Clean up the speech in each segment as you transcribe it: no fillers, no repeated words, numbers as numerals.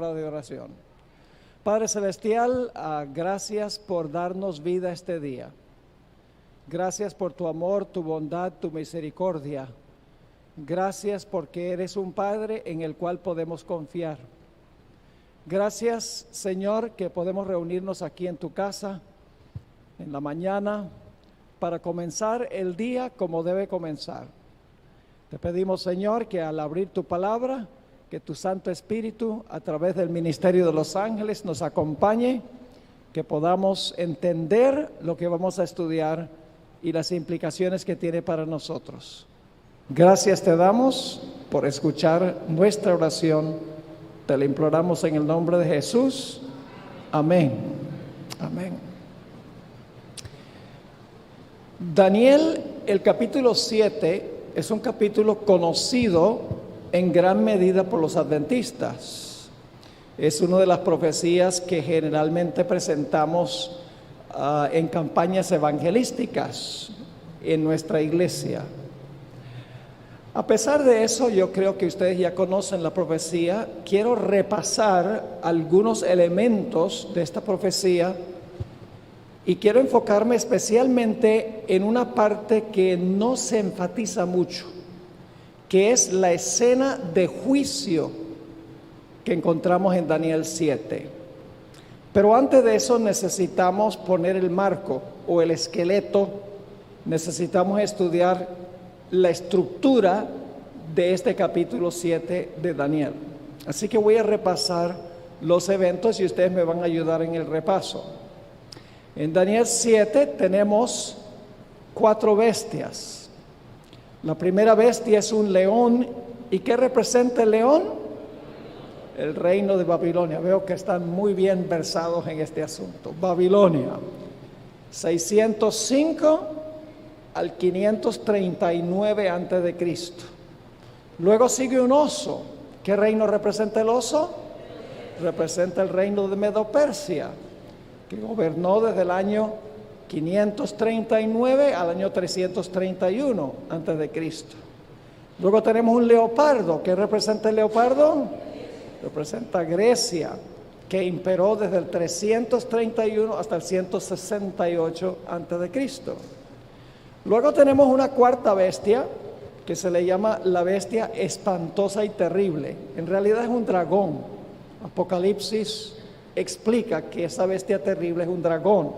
De oración. Padre Celestial, gracias por darnos vida este día. Gracias por tu amor, tu bondad, tu misericordia. Gracias porque eres un Padre en el cual podemos confiar. Gracias, Señor, que podemos reunirnos aquí en tu casa en la mañana para comenzar el día como debe comenzar. Te pedimos, Señor, que al abrir tu palabra, que tu Santo Espíritu, a través del ministerio de los ángeles, nos acompañe, que podamos entender lo que vamos a estudiar y las implicaciones que tiene para nosotros. Gracias te damos por escuchar nuestra oración. Te la imploramos en el nombre de Jesús. Amén. Amén. Daniel, el capítulo 7, es un capítulo conocido en gran medida por los adventistas. Es una de las profecías que generalmente presentamos en campañas evangelísticas en nuestra iglesia. A pesar de eso, yo creo que ustedes ya conocen la profecía. Quiero repasar algunos elementos de esta profecía y quiero enfocarme especialmente en una parte que no se enfatiza mucho, que es la escena de juicio que encontramos en Daniel 7. Pero antes de eso necesitamos poner el marco o el esqueleto, necesitamos estudiar la estructura de este capítulo 7 de Daniel. Así que voy a repasar los eventos y ustedes me van a ayudar en el repaso. En Daniel 7 tenemos 4 bestias. La primera bestia es un león. ¿Y qué representa el león? El reino de Babilonia. Veo que están muy bien versados en este asunto. Babilonia, 605 al 539 antes de Cristo. Luego sigue un oso. ¿Qué reino representa el oso? Representa el reino de Medo-Persia, que gobernó desde el año 539 al año 331 antes de Cristo. Luego tenemos un leopardo. ¿Qué representa el leopardo? Representa Grecia, que imperó desde el 331 hasta el 168 antes de Cristo. Luego tenemos una cuarta bestia que se le llama la bestia espantosa y terrible. En realidad es un dragón. Apocalipsis explica que esa bestia terrible es un dragón.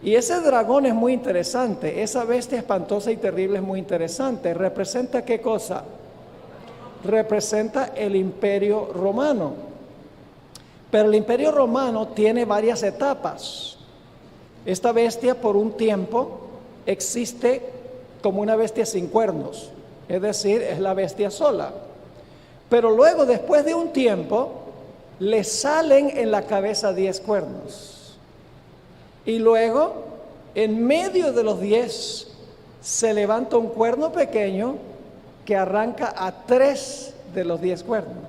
Y ese dragón es muy interesante, esa bestia espantosa y terrible es muy interesante. ¿Representa qué cosa? Representa el Imperio Romano. Pero el Imperio Romano tiene varias etapas. Esta bestia por un tiempo existe como una bestia sin cuernos, es decir, es la bestia sola. Pero luego, después de un tiempo, le salen en la cabeza 10 cuernos. Y luego, en medio de los 10, se levanta un cuerno pequeño que arranca a 3 de los 10 cuernos.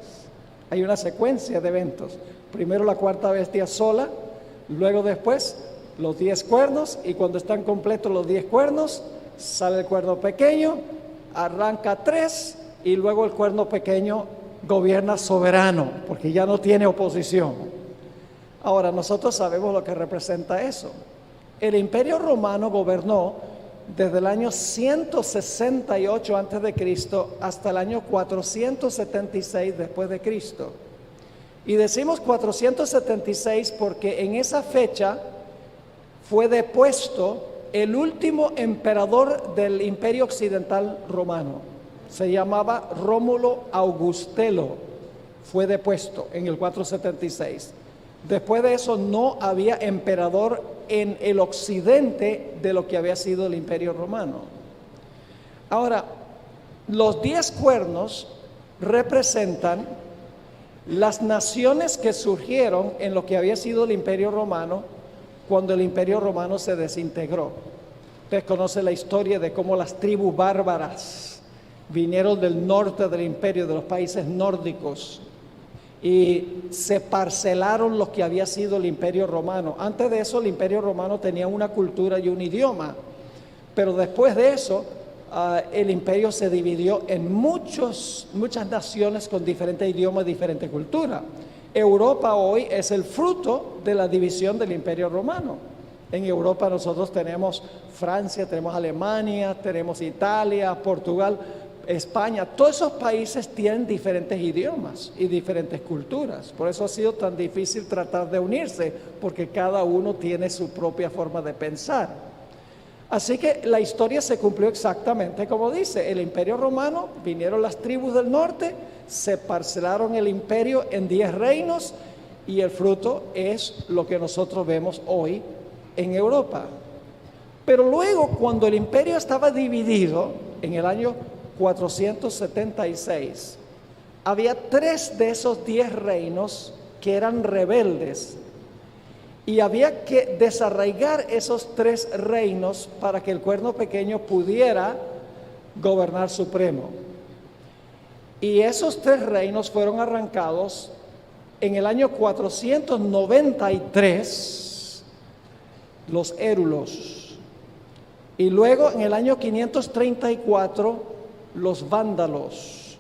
Hay una secuencia de eventos. Primero la cuarta bestia sola, luego después los 10 cuernos, y cuando están completos los 10 cuernos, sale el cuerno pequeño, arranca 3, y luego el cuerno pequeño gobierna soberano, porque ya no tiene oposición. Ahora, nosotros sabemos lo que representa eso. El Imperio Romano gobernó desde el año 168 antes de Cristo hasta el año 476 después de Cristo. Y decimos 476 porque en esa fecha fue depuesto el último emperador del Imperio Occidental Romano. Se llamaba Rómulo Augustelo. Fue depuesto en el 476. Después de eso no había emperador en el occidente de lo que había sido el Imperio Romano. Ahora, los 10 cuernos representan las naciones que surgieron en lo que había sido el Imperio Romano cuando el Imperio Romano se desintegró. Ustedes conocen la historia de cómo las tribus bárbaras vinieron del norte del imperio, de los países nórdicos, y se parcelaron lo que había sido el Imperio Romano. Antes de eso el Imperio Romano tenía una cultura y un idioma, pero después de eso el imperio se dividió en muchas naciones con diferentes idiomas y diferente cultura. Europa hoy es el fruto de la división del Imperio Romano. En Europa nosotros tenemos Francia, tenemos Alemania, tenemos Italia, Portugal, España. Todos esos países tienen diferentes idiomas y diferentes culturas. Por eso ha sido tan difícil tratar de unirse, porque cada uno tiene su propia forma de pensar. Así que la historia se cumplió exactamente como dice. El Imperio Romano, vinieron las tribus del norte, se parcelaron el imperio en 10 reinos y el fruto es lo que nosotros vemos hoy en Europa. Pero luego, cuando el imperio estaba dividido en el año 476, había 3 de esos 10 reinos que eran rebeldes y había que desarraigar esos 3 reinos para que el Cuerno Pequeño pudiera gobernar supremo. Y esos 3 reinos fueron arrancados en el año 493, los érulos, y luego en el año 534 los vándalos,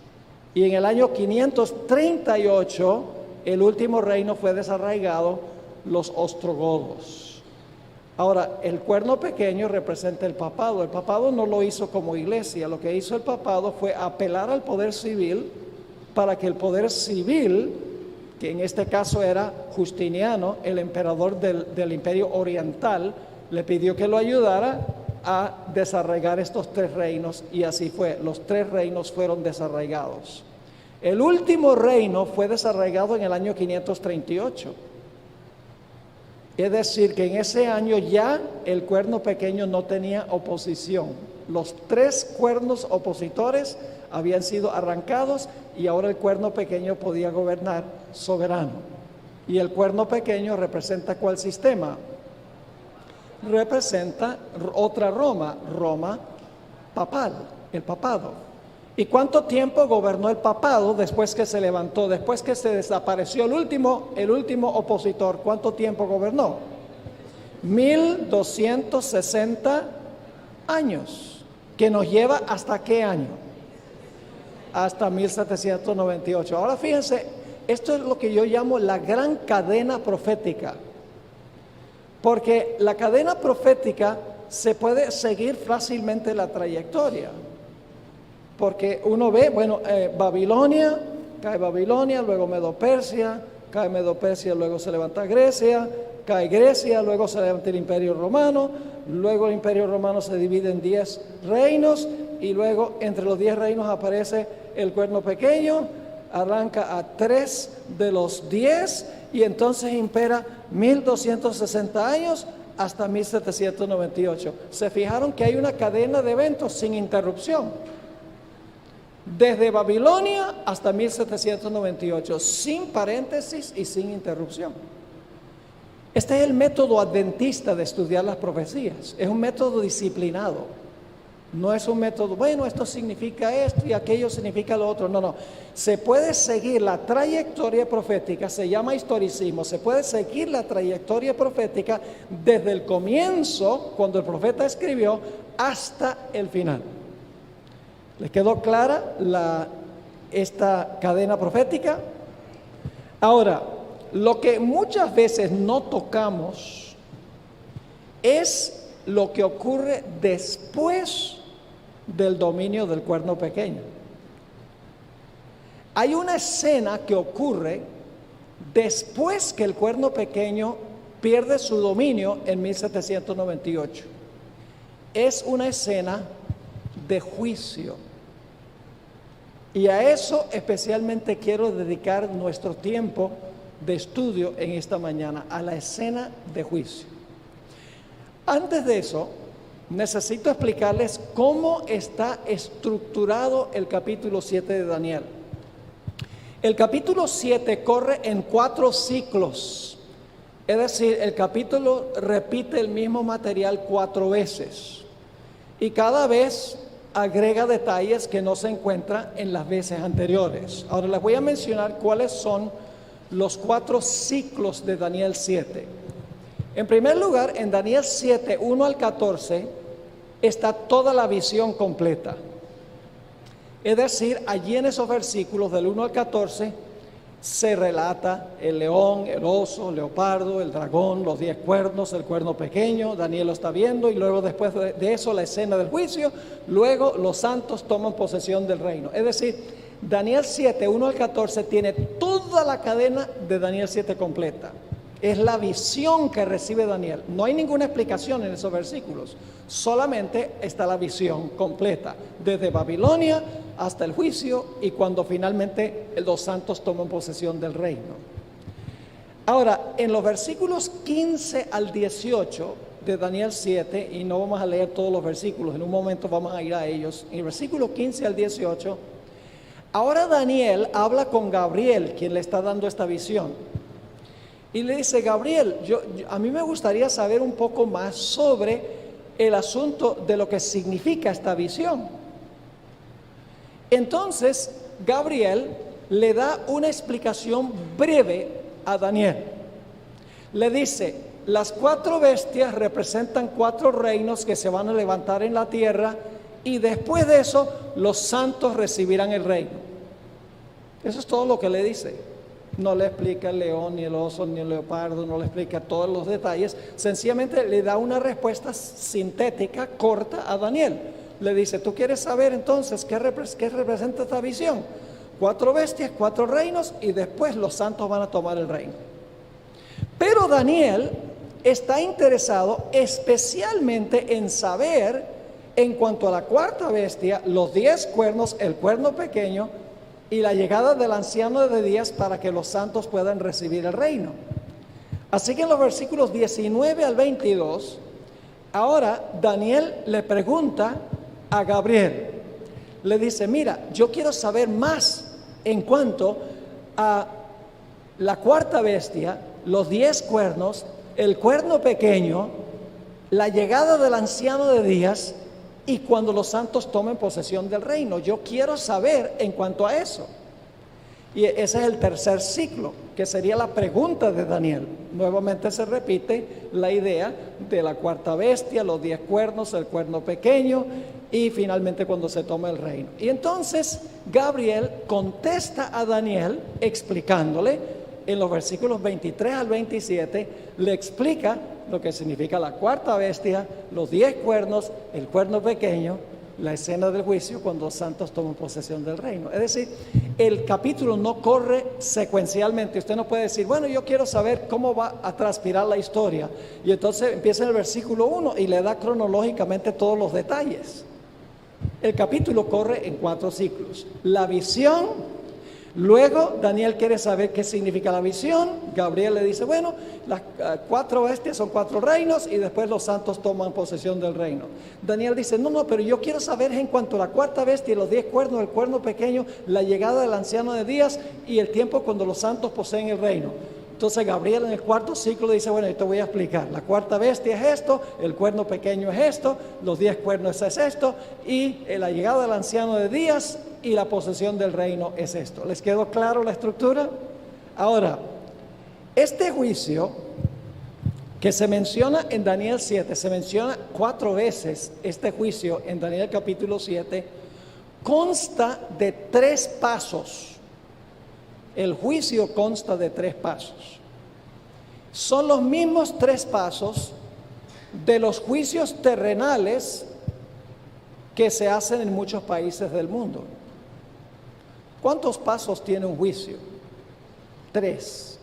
y en el año 538 el último reino fue desarraigado, los ostrogodos. Ahora, el Cuerno Pequeño representa el papado. El papado no lo hizo como iglesia, lo que hizo el papado fue apelar al poder civil para que el poder civil, que en este caso era Justiniano, el emperador del Imperio Oriental, le pidió que lo ayudara a desarraigar estos 3 reinos, y así fue. Los 3 reinos fueron desarraigados. El último reino fue desarraigado en el año 538. Es decir, que en ese año ya el Cuerno Pequeño no tenía oposición. Los 3 cuernos opositores habían sido arrancados y ahora el Cuerno Pequeño podía gobernar soberano. Y el Cuerno Pequeño representa ¿cuál sistema? Representa otra Roma, Roma papal, el papado. ¿Y cuánto tiempo gobernó el papado después que se levantó, después que se desapareció el último opositor? ¿Cuánto tiempo gobernó? 1260 años, que nos lleva ¿hasta qué año? Hasta 1798. Ahora fíjense, esto es lo que yo llamo la gran cadena profética, porque la cadena profética se puede seguir fácilmente la trayectoria. Porque uno ve, Babilonia, cae Babilonia, luego Medo-Persia, cae Medo-Persia, luego se levanta Grecia, cae Grecia, luego se levanta el Imperio Romano, luego el Imperio Romano se divide en 10 reinos y luego entre los 10 reinos aparece el Cuerno Pequeño, arranca a 3 de los 10 y entonces impera 1260 años hasta 1798. Se fijaron que hay una cadena de eventos sin interrupción. Desde Babilonia hasta 1798, sin paréntesis y sin interrupción. Este es el método adventista de estudiar las profecías. Es un método disciplinado. No es un método, esto significa esto y aquello significa lo otro. No. Se puede seguir la trayectoria profética, se llama historicismo. Se puede seguir la trayectoria profética desde el comienzo, cuando el profeta escribió, hasta el final. ¿Les quedó clara esta cadena profética? Ahora, lo que muchas veces no tocamos es lo que ocurre después del dominio del Cuerno Pequeño. Hay una escena que ocurre después que el Cuerno Pequeño pierde su dominio en 1798. Es una escena de juicio. Y a eso especialmente quiero dedicar nuestro tiempo de estudio en esta mañana, a la escena de juicio. Antes de eso, necesito explicarles cómo está estructurado el capítulo 7 de Daniel. El capítulo 7 corre en 4 ciclos, es decir, el capítulo repite el mismo material 4 veces y cada vez agrega detalles que no se encuentran en las veces anteriores. Ahora les voy a mencionar cuáles son los 4 ciclos de Daniel 7. En primer lugar, en Daniel 7, 1 al 14, está toda la visión completa. Es decir, allí en esos versículos del 1 al 14 se relata el león, el oso, el leopardo, el dragón, los 10 cuernos, el cuerno pequeño. Daniel lo está viendo y luego después de eso la escena del juicio. Luego los santos toman posesión del reino. Es decir, Daniel 7, 1 al 14 tiene toda la cadena de Daniel 7 completa. Es la visión que recibe Daniel. No hay ninguna explicación en esos versículos. Solamente está la visión completa. Desde Babilonia hasta el juicio y cuando finalmente los santos toman posesión del reino. Ahora, en los versículos 15 al 18 de Daniel 7, y no vamos a leer todos los versículos, en un momento vamos a ir a ellos. En el versículo 15 al 18, ahora Daniel habla con Gabriel, quien le está dando esta visión. Y le dice: Gabriel, a mí me gustaría saber un poco más sobre el asunto de lo que significa esta visión. Entonces, Gabriel le da una explicación breve a Daniel. Le dice: las 4 bestias representan 4 reinos que se van a levantar en la tierra y después de eso los santos recibirán el reino. Eso es todo lo que le dice. No le explica el león, ni el oso, ni el leopardo, no le explica todos los detalles. Sencillamente le da una respuesta sintética, corta a Daniel. Le dice: ¿tú quieres saber entonces qué representa esta visión? 4 bestias, 4 reinos y después los santos van a tomar el reino. Pero Daniel está interesado especialmente en saber, en cuanto a la 4ª bestia, los 10 cuernos, el cuerno pequeño, y la llegada del anciano de días para que los santos puedan recibir el reino. Así que en los versículos 19 al 22, ahora Daniel le pregunta a Gabriel, le dice: mira, yo quiero saber más en cuanto a la 4ª bestia, los 10 cuernos, el cuerno pequeño, la llegada del anciano de días y cuando los santos tomen posesión del reino. Yo quiero saber en cuanto a eso. Y ese es el 3er ciclo, que sería la pregunta de Daniel. Nuevamente se repite la idea de la 4ª bestia, los 10 cuernos, el cuerno pequeño y finalmente cuando se toma el reino. Y entonces Gabriel contesta a Daniel explicándole en los versículos 23 al 27, le explica lo que significa la 4ª bestia, los 10 cuernos, el cuerno pequeño, la escena del juicio cuando los santos toman posesión del reino. Es decir, el capítulo no corre secuencialmente. Usted no puede decir: bueno, yo quiero saber cómo va a transpirar la historia, y entonces empieza en el versículo 1 y le da cronológicamente todos los detalles. El capítulo corre en 4 ciclos. La visión. Luego Daniel quiere saber qué significa la visión. Gabriel le dice: bueno, las 4 bestias son 4 reinos y después los santos toman posesión del reino. Daniel dice: no, pero yo quiero saber en cuanto a la 4ª bestia y los 10 cuernos, el cuerno pequeño, la llegada del anciano de días y el tiempo cuando los santos poseen el reino. Entonces Gabriel en el 4º ciclo dice: bueno, yo te voy a explicar. La 4ª bestia es esto, el cuerno pequeño es esto, los 10 cuernos es esto y la llegada del anciano de días y la posesión del reino es esto. ¿Les quedó claro la estructura? Ahora, este juicio que se menciona en Daniel 7, se menciona 4 veces este juicio en Daniel capítulo 7, consta de 3 pasos. El juicio consta de 3 pasos. Son los mismos 3 pasos de los juicios terrenales que se hacen en muchos países del mundo. ¿Cuántos pasos tiene un juicio? 3.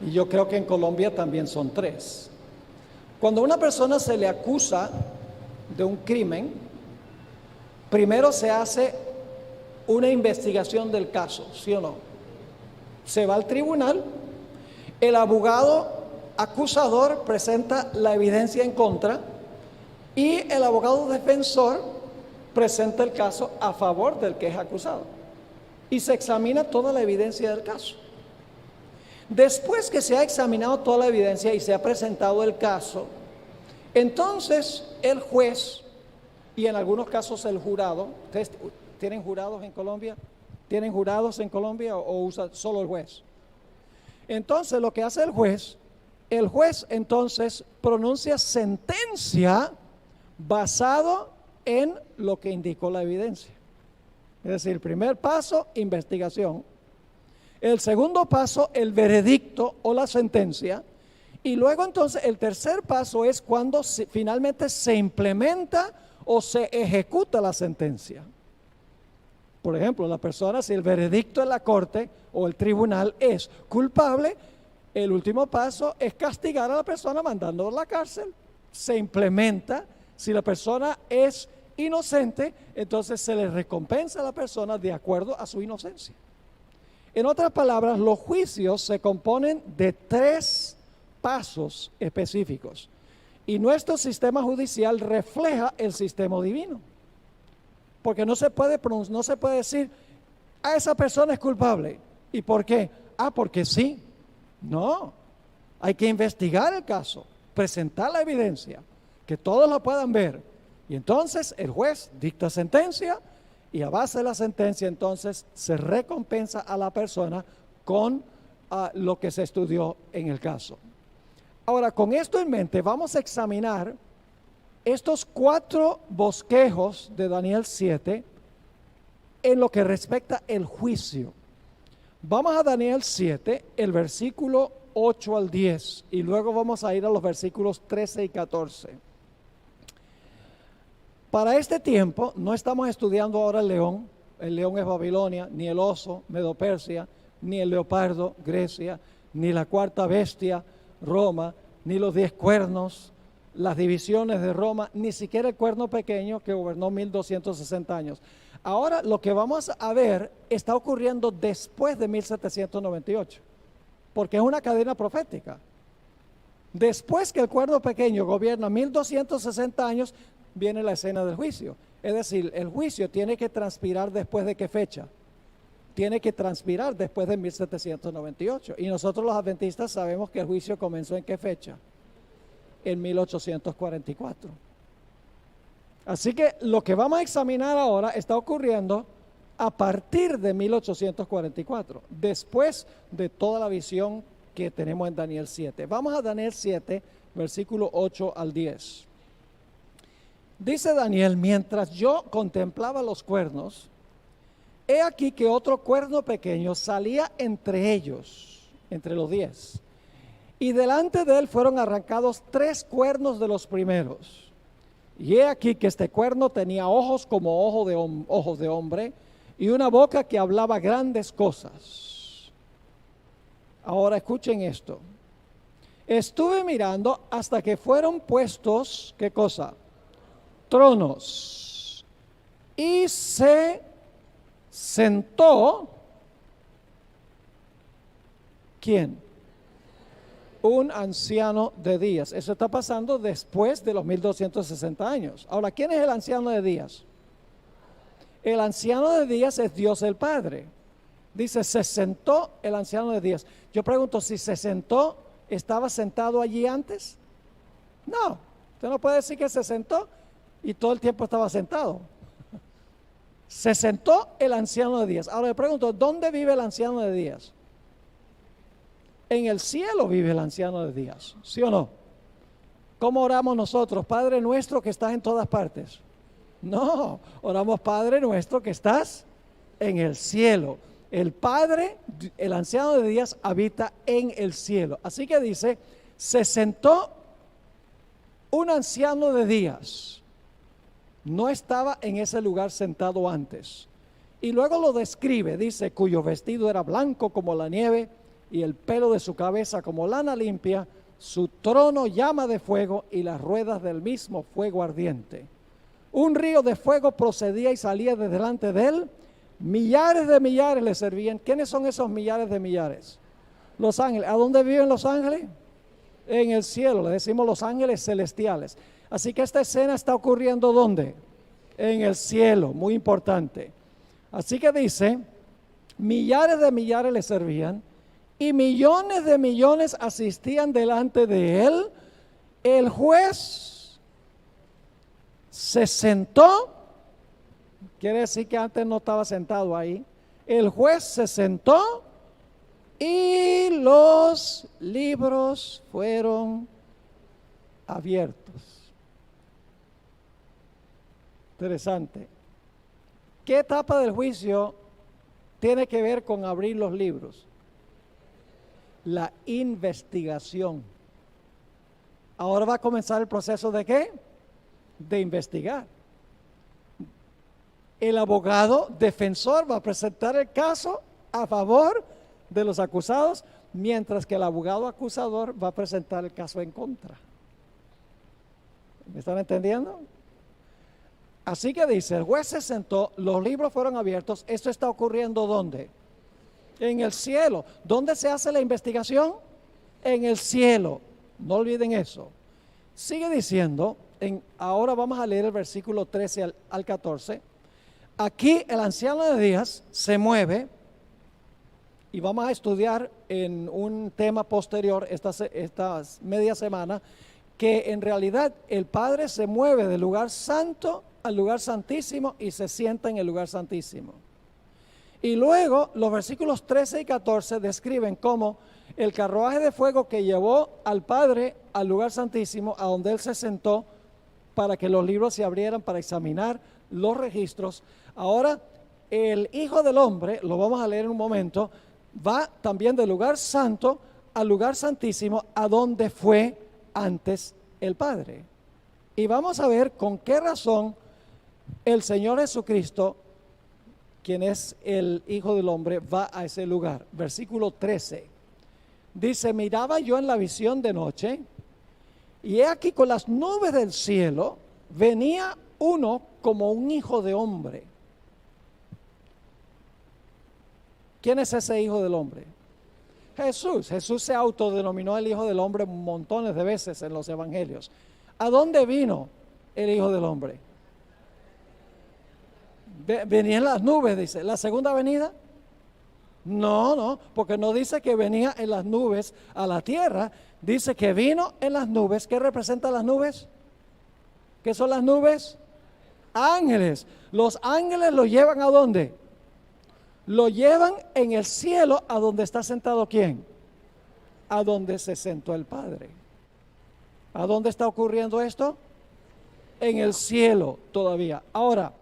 Y yo creo que en Colombia también son 3. Cuando a una persona se le acusa de un crimen, primero se hace una investigación del caso, ¿sí o no? Se va al tribunal, el abogado acusador presenta la evidencia en contra y el abogado defensor presenta el caso a favor del que es acusado y se examina toda la evidencia del caso. Después que se ha examinado toda la evidencia y se ha presentado el caso, entonces el juez y en algunos casos el jurado. ¿Ustedes tienen jurados en Colombia? ¿Tienen jurados en Colombia o usa solo el juez? Entonces lo que hace el juez entonces pronuncia sentencia basado en lo que indicó la evidencia. Es decir, el primer paso, investigación. El segundo paso, el veredicto o la sentencia. Y luego entonces el tercer paso es cuando finalmente se implementa o se ejecuta la sentencia. Por ejemplo, la persona, si el veredicto de la corte o el tribunal es culpable, el último paso es castigar a la persona mandándola a la cárcel. Se implementa. Si la persona es inocente, entonces se le recompensa a la persona de acuerdo a su inocencia. En otras palabras, los juicios se componen de 3 pasos específicos. Y nuestro sistema judicial refleja el sistema divino. Porque no se puede decir, a esa persona es culpable. ¿Y por qué? Porque sí. No, hay que investigar el caso, presentar la evidencia, que todos la puedan ver. Y entonces el juez dicta sentencia y a base de la sentencia entonces se recompensa a la persona con lo que se estudió en el caso. Ahora, con esto en mente, vamos a examinar estos 4 bosquejos de Daniel 7 en lo que respecta el juicio. Vamos a Daniel 7, el versículo 8 al 10, y luego vamos a ir a los versículos 13 y 14. Para este tiempo no estamos estudiando ahora el león es Babilonia, ni el oso, Medo-Persia, ni el leopardo, Grecia, ni la cuarta bestia, Roma, ni los 10 cuernos, las divisiones de Roma, ni siquiera el cuerno pequeño que gobernó 1260 años. Ahora lo que vamos a ver está ocurriendo después de 1798, porque es una cadena profética. Después que el cuerno pequeño gobierna 1260 años, viene la escena del juicio. Es decir, el juicio tiene que transpirar después de qué fecha. Tiene que transpirar después de 1798. Y nosotros los adventistas sabemos que el juicio comenzó en qué fecha. En 1844. Así que lo que vamos a examinar ahora está ocurriendo a partir de 1844, después de toda la visión que tenemos en Daniel 7. Vamos a Daniel 7, versículo 8 al 10. Dice Daniel, mientras yo contemplaba los cuernos, he aquí que otro cuerno pequeño salía entre ellos, entre los 10. Y delante de él fueron arrancados 3 cuernos de los primeros. Y he aquí que este cuerno tenía ojos como ojos de hombre y una boca que hablaba grandes cosas. Ahora escuchen esto. Estuve mirando hasta que fueron puestos, ¿qué cosa? Tronos. Y se sentó, ¿quién? Un anciano de días. Eso está pasando después de los 1260 años. Ahora, ¿quién es el anciano de días? El anciano de días es Dios el Padre. Dice, se sentó el anciano de días. Yo pregunto, si se sentó, ¿estaba sentado allí antes? No, usted no puede decir que se sentó y todo el tiempo estaba sentado. Se sentó el anciano de días. Ahora le pregunto, ¿dónde vive el anciano de días? En el cielo vive el anciano de días, ¿sí o no? ¿Cómo oramos nosotros? Padre nuestro que estás en todas partes. No, oramos Padre nuestro que estás en el cielo. El Padre, el anciano de días habita en el cielo. Así que dice, se sentó un anciano de días. No estaba en ese lugar sentado antes. Y luego lo describe, dice, cuyo vestido era blanco como la nieve y el pelo de su cabeza como lana limpia, su trono llama de fuego y las ruedas del mismo fuego ardiente. Un río de fuego procedía y salía de delante de él, millares de millares le servían. ¿Quiénes son esos millares de millares? Los ángeles. ¿A dónde viven los ángeles? En el cielo, le decimos los ángeles celestiales. Así que esta escena está ocurriendo ¿dónde? En el cielo, muy importante. Así que dice, millares de millares le servían y millones de millones asistían delante de él. El juez se sentó, quiere decir que antes no estaba sentado ahí. El juez se sentó y los libros fueron abiertos. Interesante. ¿Qué etapa del juicio tiene que ver con abrir los libros? La investigación. Ahora va a comenzar el proceso ¿de qué? De investigar. El abogado defensor va a presentar el caso a favor de los acusados, mientras que el abogado acusador va a presentar el caso en contra. ¿Me están entendiendo? Así que dice, el juez se sentó, los libros fueron abiertos. ¿Esto está ocurriendo dónde? En el cielo. ¿Dónde se hace la investigación? En el cielo. No olviden eso. Sigue diciendo, ahora vamos a leer el versículo 13 al 14. Aquí el anciano de días se mueve, y vamos a estudiar en un tema posterior esta media semana, que en realidad el Padre se mueve del lugar santo al lugar santísimo y se sienta en el lugar santísimo. Y luego los versículos 13 y 14 describen cómo el carruaje de fuego que llevó al Padre al lugar santísimo, a donde Él se sentó para que los libros se abrieran para examinar los registros. Ahora el Hijo del Hombre, lo vamos a leer en un momento, va también del lugar santo al lugar santísimo, a donde fue antes el Padre. Y vamos a ver con qué razón el Señor Jesucristo, quien es el Hijo del Hombre, va a ese lugar. Versículo 13. Dice, miraba yo en la visión de noche, y he aquí con las nubes del cielo venía uno como un hijo de hombre. ¿Quién es ese Hijo del Hombre? Jesús. Jesús se autodenominó el Hijo del Hombre montones de veces en los evangelios. ¿A dónde vino el Hijo del Hombre? Venía en las nubes, dice. ¿La segunda venida? No, porque no dice que venía en las nubes a la tierra. Dice que vino en las nubes. ¿Qué representan las nubes? ¿Qué son las nubes? Ángeles. Los ángeles lo llevan ¿a dónde? Lo llevan en el cielo, a donde está sentado ¿quién? A donde se sentó el Padre. ¿A dónde está ocurriendo esto? En el cielo todavía. Ahora,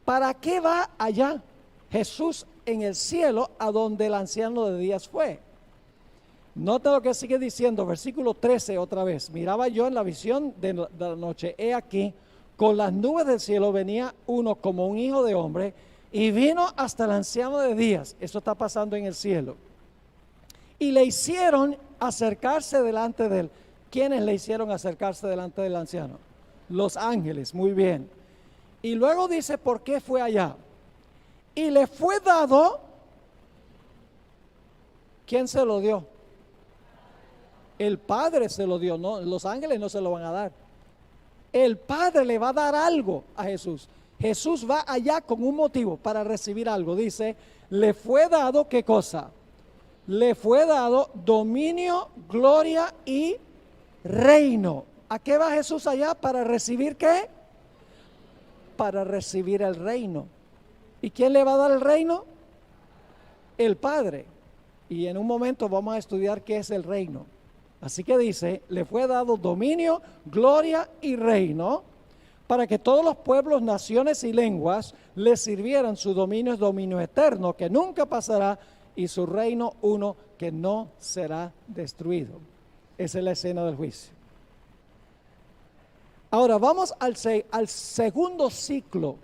¿para qué va allá Jesús en el cielo, a donde el anciano de días fue? Nota lo que sigue diciendo, versículo 13 otra vez. Miraba yo en la visión de la noche, he aquí, con las nubes del cielo venía uno como un hijo de hombre, y vino hasta el anciano de días. Eso está pasando en el cielo. Y le hicieron acercarse delante de él. ¿Quiénes le hicieron acercarse delante del anciano? Los ángeles, muy bien. Y luego dice, ¿por qué fue allá? Y le fue dado, ¿quién se lo dio? El Padre se lo dio, no, los ángeles no se lo van a dar. El Padre le va a dar algo a Jesús. Jesús va allá con un motivo para recibir algo. Dice, le fue dado, ¿qué cosa? Le fue dado dominio, gloria y reino. ¿A qué va Jesús allá? ¿Para recibir qué? Para recibir el reino. ¿Y quién le va a dar el reino? El Padre. Y en un momento vamos a estudiar qué es el reino. Así que dice, le fue dado dominio, gloria y reino, para que todos los pueblos, naciones y lenguas le sirvieran. Su dominio es dominio eterno, que nunca pasará, y su reino uno que no será destruido. Esa es la escena del juicio. Ahora vamos al segundo ciclo.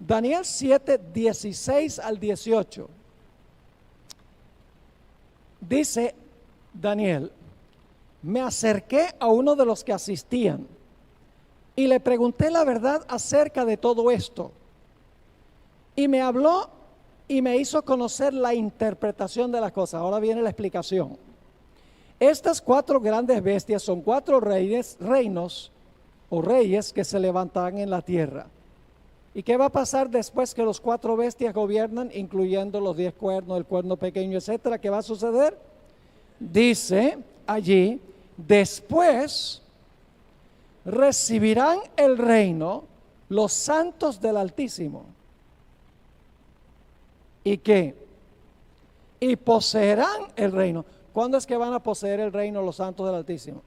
Daniel 7, 16 al 18. Dice Daniel, me acerqué a uno de los que asistían y le pregunté la verdad acerca de todo esto. Y me habló y me hizo conocer la interpretación de las cosas. Ahora viene la explicación. Estas 4 grandes bestias son 4 reinos o reyes que se levantarán en la tierra. ¿Y qué va a pasar después que los 4 bestias gobiernan, incluyendo los 10 cuernos, el cuerno pequeño, etcétera? ¿Qué va a suceder? Dice allí, después recibirán el reino los santos del Altísimo. ¿Y qué? Y poseerán el reino. ¿Cuándo es que van a poseer el reino los santos del Altísimo?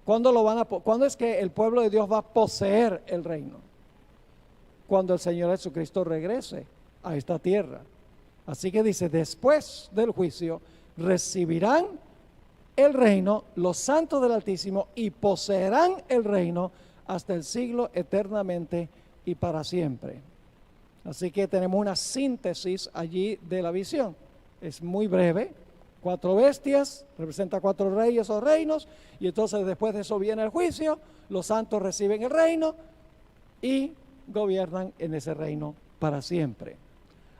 ¿Cuándo es que el pueblo de Dios va a poseer el reino? cuando el Señor Jesucristo regrese a esta tierra. Así que dice, después del juicio recibirán el reino los santos del Altísimo y poseerán el reino hasta el siglo eternamente y para siempre. Así que tenemos una síntesis allí de la visión. Es muy breve. 4 bestias, representa 4 reyes o reinos, y entonces después de eso viene el juicio, los santos reciben el reino y gobiernan en ese reino para siempre.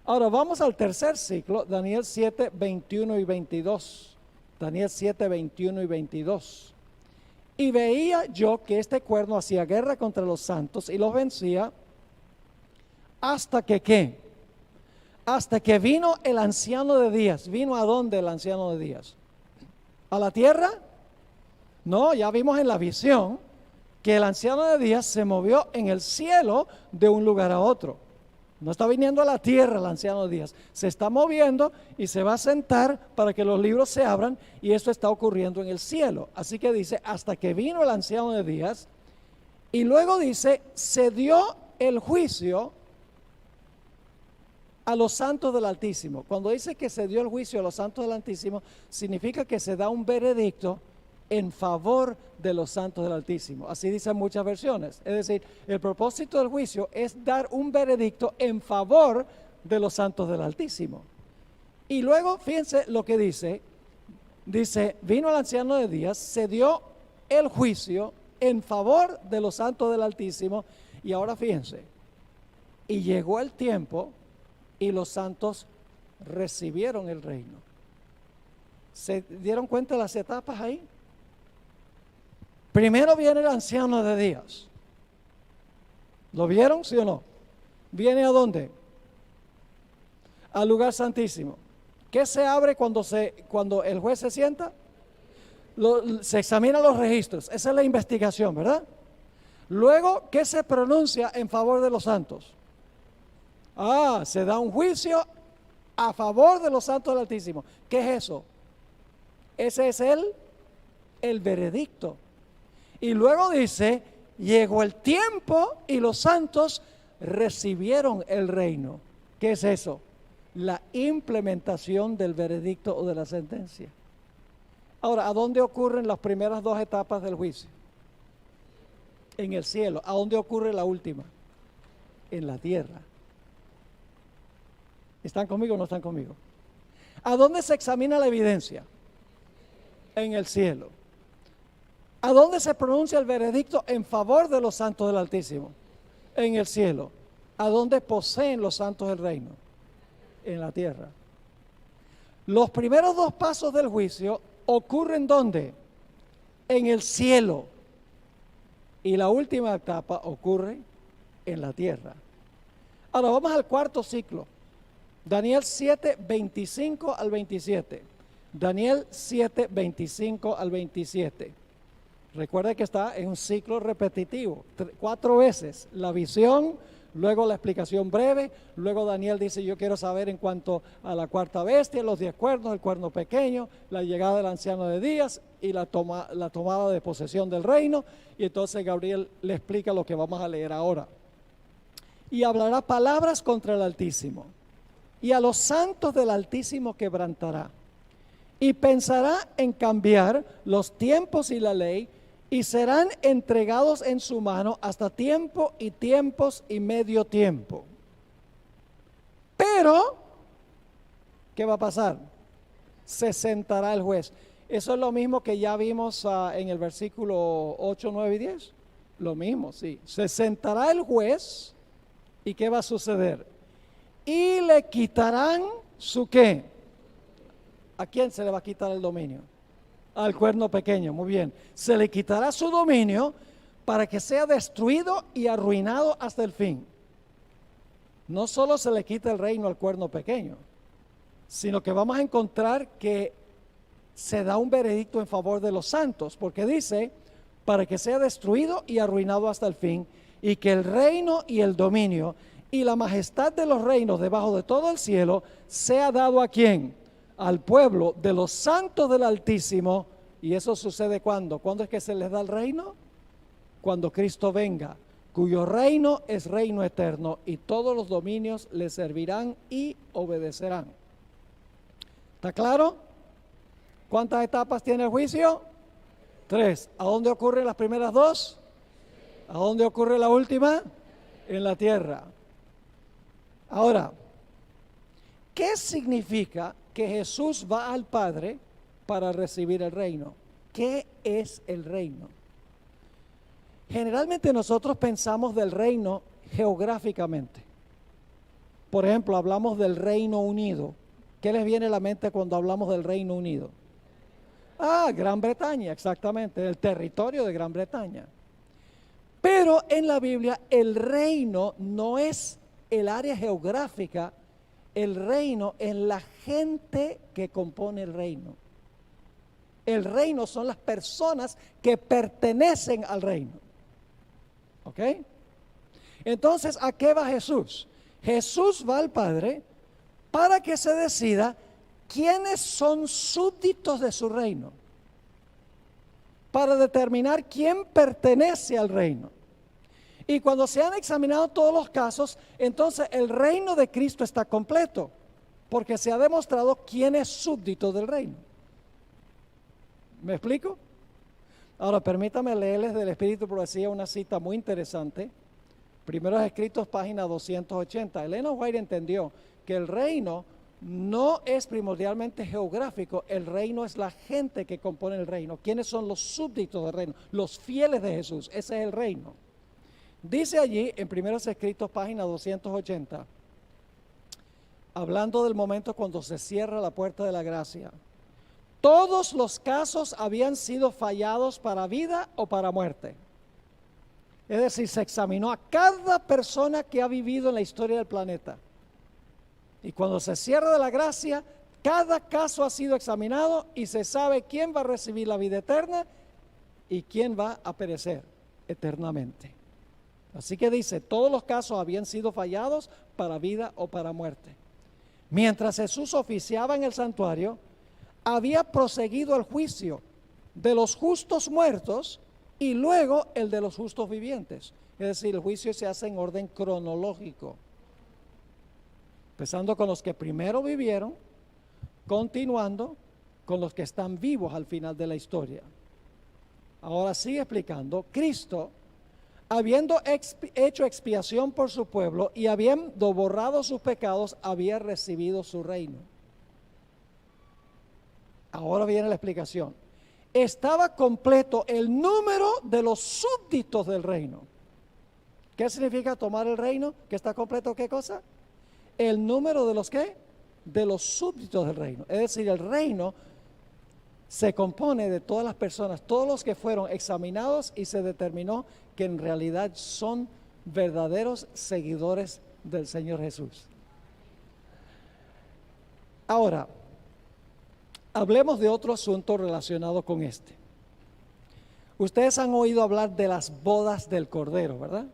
Ahora vamos al tercer ciclo, Daniel 7, 21 y 22. Daniel 7, 21 y 22. Y veía yo que este cuerno hacía guerra contra los santos y los vencía hasta que ¿qué? Hasta que vino el anciano de días. ¿Vino a dónde el anciano de días? ¿A la tierra? No, ya vimos en la visión que el anciano de días se movió en el cielo de un lugar a otro. No está viniendo a la tierra el anciano de días. Se está moviendo y se va a sentar para que los libros se abran, y eso está ocurriendo en el cielo. Así que dice, hasta que vino el anciano de días, y luego dice, se dio el juicio a los santos del Altísimo. Cuando dice que se dio el juicio a los santos del Altísimo, significa que se da un veredicto en favor de los santos del Altísimo. Así dicen muchas versiones. Es decir, el propósito del juicio es dar un veredicto en favor de los santos del Altísimo. Y luego, fíjense lo que dice. Dice, vino el anciano de días, se dio el juicio en favor de los santos del Altísimo. Y ahora fíjense, y llegó el tiempo y los santos recibieron el reino. ¿Se dieron cuenta de las etapas ahí? Primero viene el anciano de días. ¿Lo vieron, sí o no? ¿Viene a dónde? Al lugar santísimo. ¿Qué se abre cuando el juez se sienta? Se examinan los registros. Esa es la investigación, ¿verdad? Luego, ¿qué se pronuncia en favor de los santos? Se da un juicio a favor de los santos del Altísimo. ¿Qué es eso? Ese es el veredicto. Y luego dice, llegó el tiempo y los santos recibieron el reino. ¿Qué es eso? La implementación del veredicto o de la sentencia. Ahora, ¿a dónde ocurren las primeras 2 etapas del juicio? En el cielo. ¿A dónde ocurre la última? En la tierra. ¿Están conmigo o no están conmigo? ¿A dónde se examina la evidencia? En el cielo. ¿A dónde se pronuncia el veredicto en favor de los santos del Altísimo? En el cielo. ¿A dónde poseen los santos el reino? En la tierra. Los primeros 2 pasos del juicio ocurren ¿dónde? En el cielo. Y la última etapa ocurre en la tierra. Ahora vamos al cuarto ciclo. Daniel 7, 25 al 27. Daniel 7, 25 al 27. Recuerda que está en un ciclo repetitivo. 4 veces la visión, luego la explicación breve, luego Daniel dice, yo quiero saber en cuanto a la 4ª bestia, los 10 cuernos, el cuerno pequeño, la llegada del anciano de días y la tomada de posesión del reino. Y entonces Gabriel le explica lo que vamos a leer ahora. Y hablará palabras contra el Altísimo, y a los santos del Altísimo quebrantará, y pensará en cambiar los tiempos y la ley, y serán entregados en su mano hasta tiempo y tiempos y medio tiempo. Pero, ¿qué va a pasar? Se sentará el juez. Eso es lo mismo que ya vimos en el versículo 8, 9 y 10. Lo mismo, sí. Se sentará el juez, ¿y qué va a suceder? Y le quitarán su ¿qué? ¿A quién se le va a quitar el dominio? Al cuerno pequeño, muy bien. Se le quitará su dominio para que sea destruido y arruinado hasta el fin. No solo se le quita el reino al cuerno pequeño, sino que vamos a encontrar que se da un veredicto en favor de los santos, porque dice, para que sea destruido y arruinado hasta el fin, y que el reino y el dominio y la majestad de los reinos debajo de todo el cielo sea dado ¿a quién? Al pueblo de los santos del Altísimo. ¿Y eso sucede cuándo? ¿Cuándo es que se les da el reino? Cuando Cristo venga. cuyo reino es reino eterno, y todos los dominios le servirán y obedecerán. ¿Está claro? ¿Cuántas etapas tiene el juicio? 3. ¿A dónde ocurren las primeras 2? ¿A dónde ocurre la última? En la tierra. Ahora, ¿qué significa que Jesús va al Padre para recibir el reino? ¿Qué es el reino? Generalmente nosotros pensamos del reino geográficamente. Por ejemplo, hablamos del Reino Unido. ¿Qué les viene a la mente cuando hablamos del Reino Unido? Gran Bretaña, exactamente, el territorio de Gran Bretaña. Pero en la Biblia el reino no es el área geográfica, el reino es la gente que compone el reino. El reino son las personas que pertenecen al reino. ¿Ok? Entonces, ¿a qué va Jesús? Jesús va al Padre para que se decida quiénes son súbditos de su reino, para determinar quién pertenece al reino. Y cuando se han examinado todos los casos, entonces el reino de Cristo está completo, porque se ha demostrado quién es súbdito del reino. ¿Me explico? Ahora permítame leerles del Espíritu Profecía una cita muy interesante. Primeros Escritos, página 280. Elena White entendió que el reino no es primordialmente geográfico, el reino es la gente que compone el reino. ¿Quiénes son los súbditos del reino? Los fieles de Jesús, ese es el reino. Dice allí en Primeros Escritos, página 280, hablando del momento cuando se cierra la puerta de la gracia. Todos los casos habían sido fallados para vida o para muerte. Es decir, se examinó a cada persona que ha vivido en la historia del planeta. Y cuando se cierra de la gracia, cada caso ha sido examinado y se sabe quién va a recibir la vida eterna y quién va a perecer eternamente. Así que dice, todos los casos habían sido fallados para vida o para muerte. Mientras Jesús oficiaba en el santuario, había proseguido el juicio de los justos muertos y luego el de los justos vivientes. Es decir, el juicio se hace en orden cronológico, empezando con los que primero vivieron, continuando con los que están vivos al final de la historia. Ahora sigue explicando, Cristo, habiendo hecho expiación por su pueblo y habiendo borrado sus pecados, había recibido su reino. Ahora viene la explicación. Estaba completo el número de los súbditos del reino. ¿Qué significa tomar el reino? ¿Que está completo qué cosa? El número de los ¿qué? De los súbditos del reino. Es decir, el reino se compone de todas las personas, todos los que fueron examinados y se determinó que en realidad son verdaderos seguidores del Señor Jesús. Ahora, hablemos de otro asunto relacionado con este. Ustedes han oído hablar de las bodas del Cordero, ¿verdad?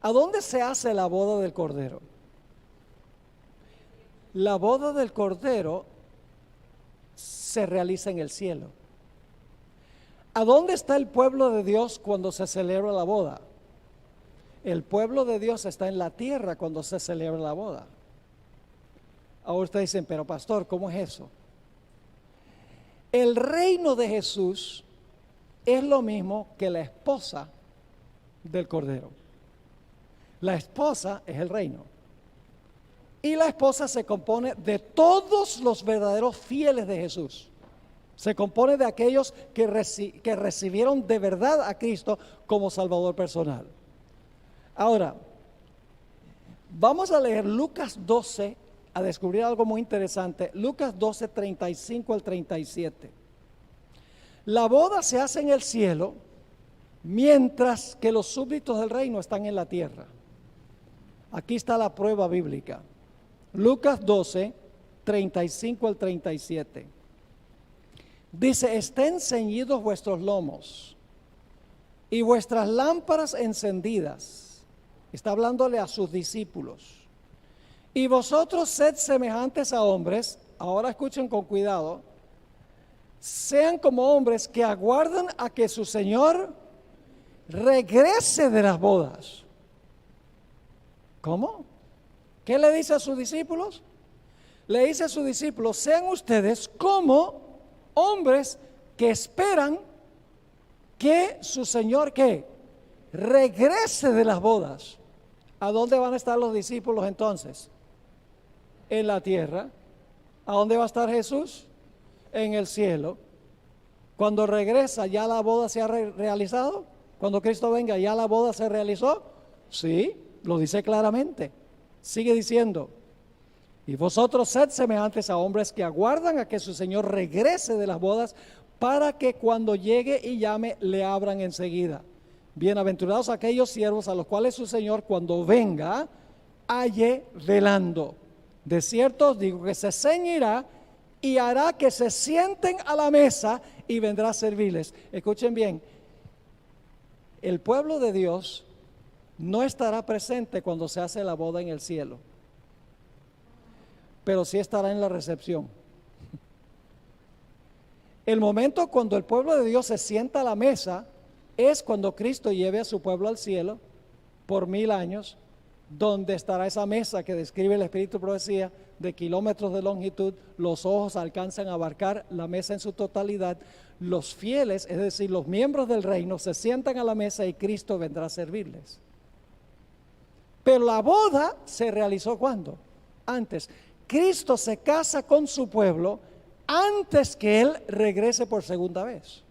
¿A dónde se hace la boda del Cordero? La boda del Cordero se realiza en el cielo. ¿A dónde está el pueblo de Dios cuando se celebra la boda? El pueblo de Dios está en la tierra cuando se celebra la boda. Ahora ustedes dicen, pero pastor, ¿cómo es eso? El reino de Jesús es lo mismo que la esposa del Cordero. La esposa es el reino. Y la esposa se compone de todos los verdaderos fieles de Jesús. Se compone de aquellos que recibieron de verdad a Cristo como Salvador personal. Ahora, vamos a leer Lucas 12, a descubrir algo muy interesante. Lucas 12, 35 al 37. La boda se hace en el cielo, mientras que los súbditos del reino están en la tierra. Aquí está la prueba bíblica. Lucas 12, 35 al 37. Dice, estén ceñidos vuestros lomos y vuestras lámparas encendidas. Está hablándole a sus discípulos. Y vosotros sed semejantes a hombres, ahora escuchen con cuidado, sean como hombres que aguardan a que su Señor regrese de las bodas. ¿Cómo? ¿Qué le dice a sus discípulos? Le dice a sus discípulos, sean ustedes como hombres que esperan que su Señor, ¿qué? Regrese de las bodas. ¿A dónde van a estar los discípulos entonces? En la tierra. ¿A dónde va a estar Jesús? En el cielo. Cuando regresa, ¿ya la boda se ha realizado? Cuando Cristo venga, ¿ya la boda se realizó? Sí, lo dice claramente. Sigue diciendo, y vosotros sed semejantes a hombres que aguardan a que su Señor regrese de las bodas, para que cuando llegue y llame, le abran enseguida. Bienaventurados aquellos siervos a los cuales su Señor, cuando venga, halle velando. De cierto os digo que se ceñirá y hará que se sienten a la mesa y vendrá a servirles. Escuchen bien, el pueblo de Dios no estará presente cuando se hace la boda en el cielo, pero sí estará en la recepción. El momento cuando el pueblo de Dios se sienta a la mesa es cuando Cristo lleve a su pueblo al cielo por 1000 años, donde estará esa mesa que describe el Espíritu Profecía, de kilómetros de longitud. Los ojos alcanzan a abarcar la mesa en su totalidad. Los fieles, es decir, los miembros del reino, se sientan a la mesa y Cristo vendrá a servirles. Pero la boda se realizó ¿cuándo? Antes. Cristo se casa con su pueblo antes que Él regrese por segunda vez.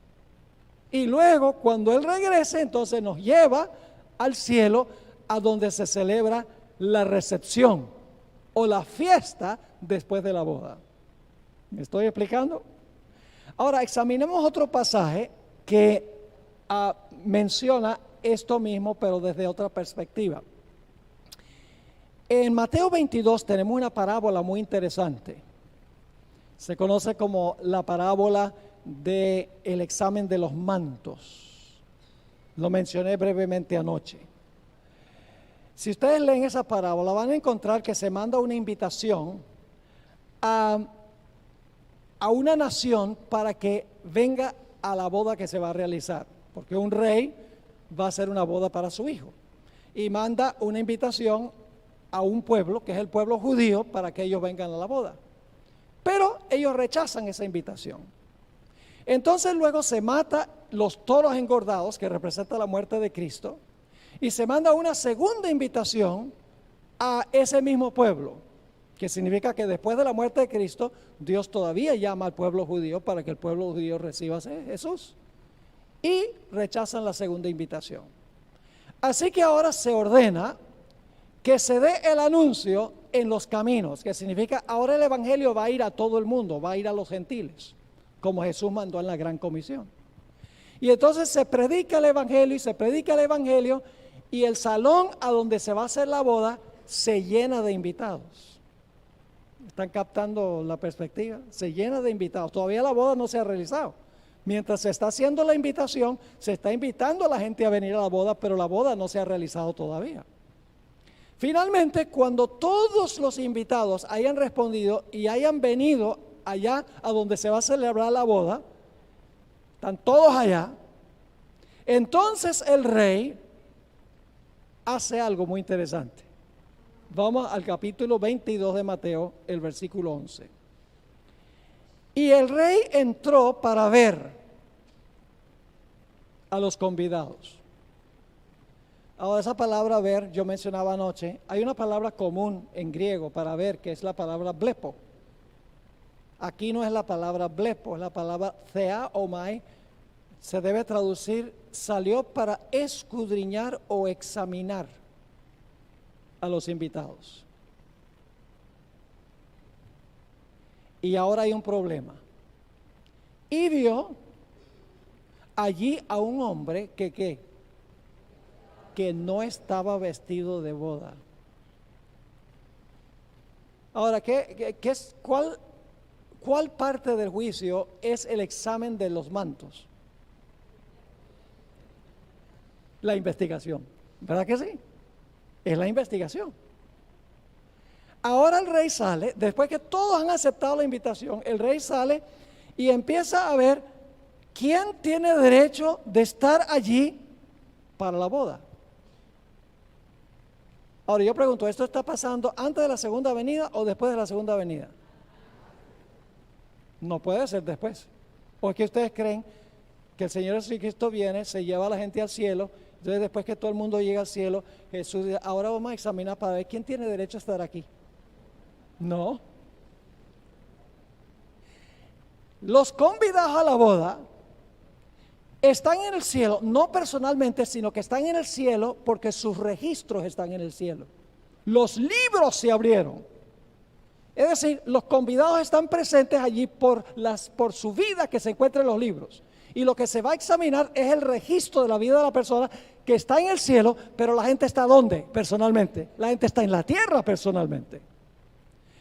Y luego, cuando Él regrese, entonces nos lleva al cielo, a donde se celebra la recepción o la fiesta después de la boda. ¿Me estoy explicando? Ahora, examinemos otro pasaje que menciona esto mismo, pero desde otra perspectiva. En Mateo 22 tenemos una parábola muy interesante. Se conoce como la parábola del examen de los mantos. Lo mencioné brevemente anoche. Si ustedes leen esa parábola, van a encontrar que se manda una invitación a una nación para que venga a la boda que se va a realizar, porque un rey va a hacer una boda para su hijo, y manda una invitación a un pueblo, que es el pueblo judío, para que ellos vengan a la boda. Pero ellos rechazan esa invitación. Entonces luego se mata los toros engordados, que representa la muerte de Cristo, y se manda una segunda invitación a ese mismo pueblo, que significa que después de la muerte de Cristo, Dios todavía llama al pueblo judío para que el pueblo judío reciba a Jesús, y rechazan la segunda invitación. Así que ahora se ordena que se dé el anuncio en los caminos, que significa ahora el evangelio va a ir a todo el mundo, va a ir a los gentiles, como Jesús mandó en la gran comisión. Y entonces se predica el evangelio y se predica el evangelio, y el salón a donde se va a hacer la boda se llena de invitados. ¿Están captando la perspectiva? Se llena de invitados. Todavía la boda no se ha realizado. Mientras se está haciendo la invitación, se está invitando a la gente a venir a la boda, pero la boda no se ha realizado todavía. Finalmente, cuando todos los invitados hayan respondido y hayan venido allá a donde se va a celebrar la boda, están todos allá, entonces el rey hace algo muy interesante. Vamos al capítulo 22 de Mateo, el versículo 11. Y el rey entró para ver a los convidados. Ahora, esa palabra ver, yo mencionaba anoche, hay una palabra común en griego para ver, que es la palabra blepo. Aquí no es la palabra blepo, es la palabra theaomai. Se debe traducir, salió para escudriñar o examinar a los invitados. Y ahora hay un problema. Y vio allí a un hombre que no estaba vestido de boda. Ahora, ¿cuál parte del juicio es el examen de los mantos? La investigación, ¿verdad que sí? Es la investigación. Ahora el rey sale, después que todos han aceptado la invitación, el rey sale y empieza a ver quién tiene derecho de estar allí para la boda. Ahora yo pregunto, ¿esto está pasando antes de la segunda venida o después de la segunda venida? No puede ser después. ¿O es que ustedes creen que el Señor Jesucristo viene, se lleva a la gente al cielo, entonces después que todo el mundo llega al cielo, Jesús dice, ahora vamos a examinar para ver quién tiene derecho a estar aquí? No. Los convidados a la boda están en el cielo, no personalmente, sino que están en el cielo porque sus registros están en el cielo. Los libros se abrieron. Es decir, los convidados están presentes allí por su vida que se encuentra en los libros. Y lo que se va a examinar es el registro de la vida de la persona que está en el cielo, pero la gente está ¿dónde? Personalmente. La gente está en la tierra personalmente.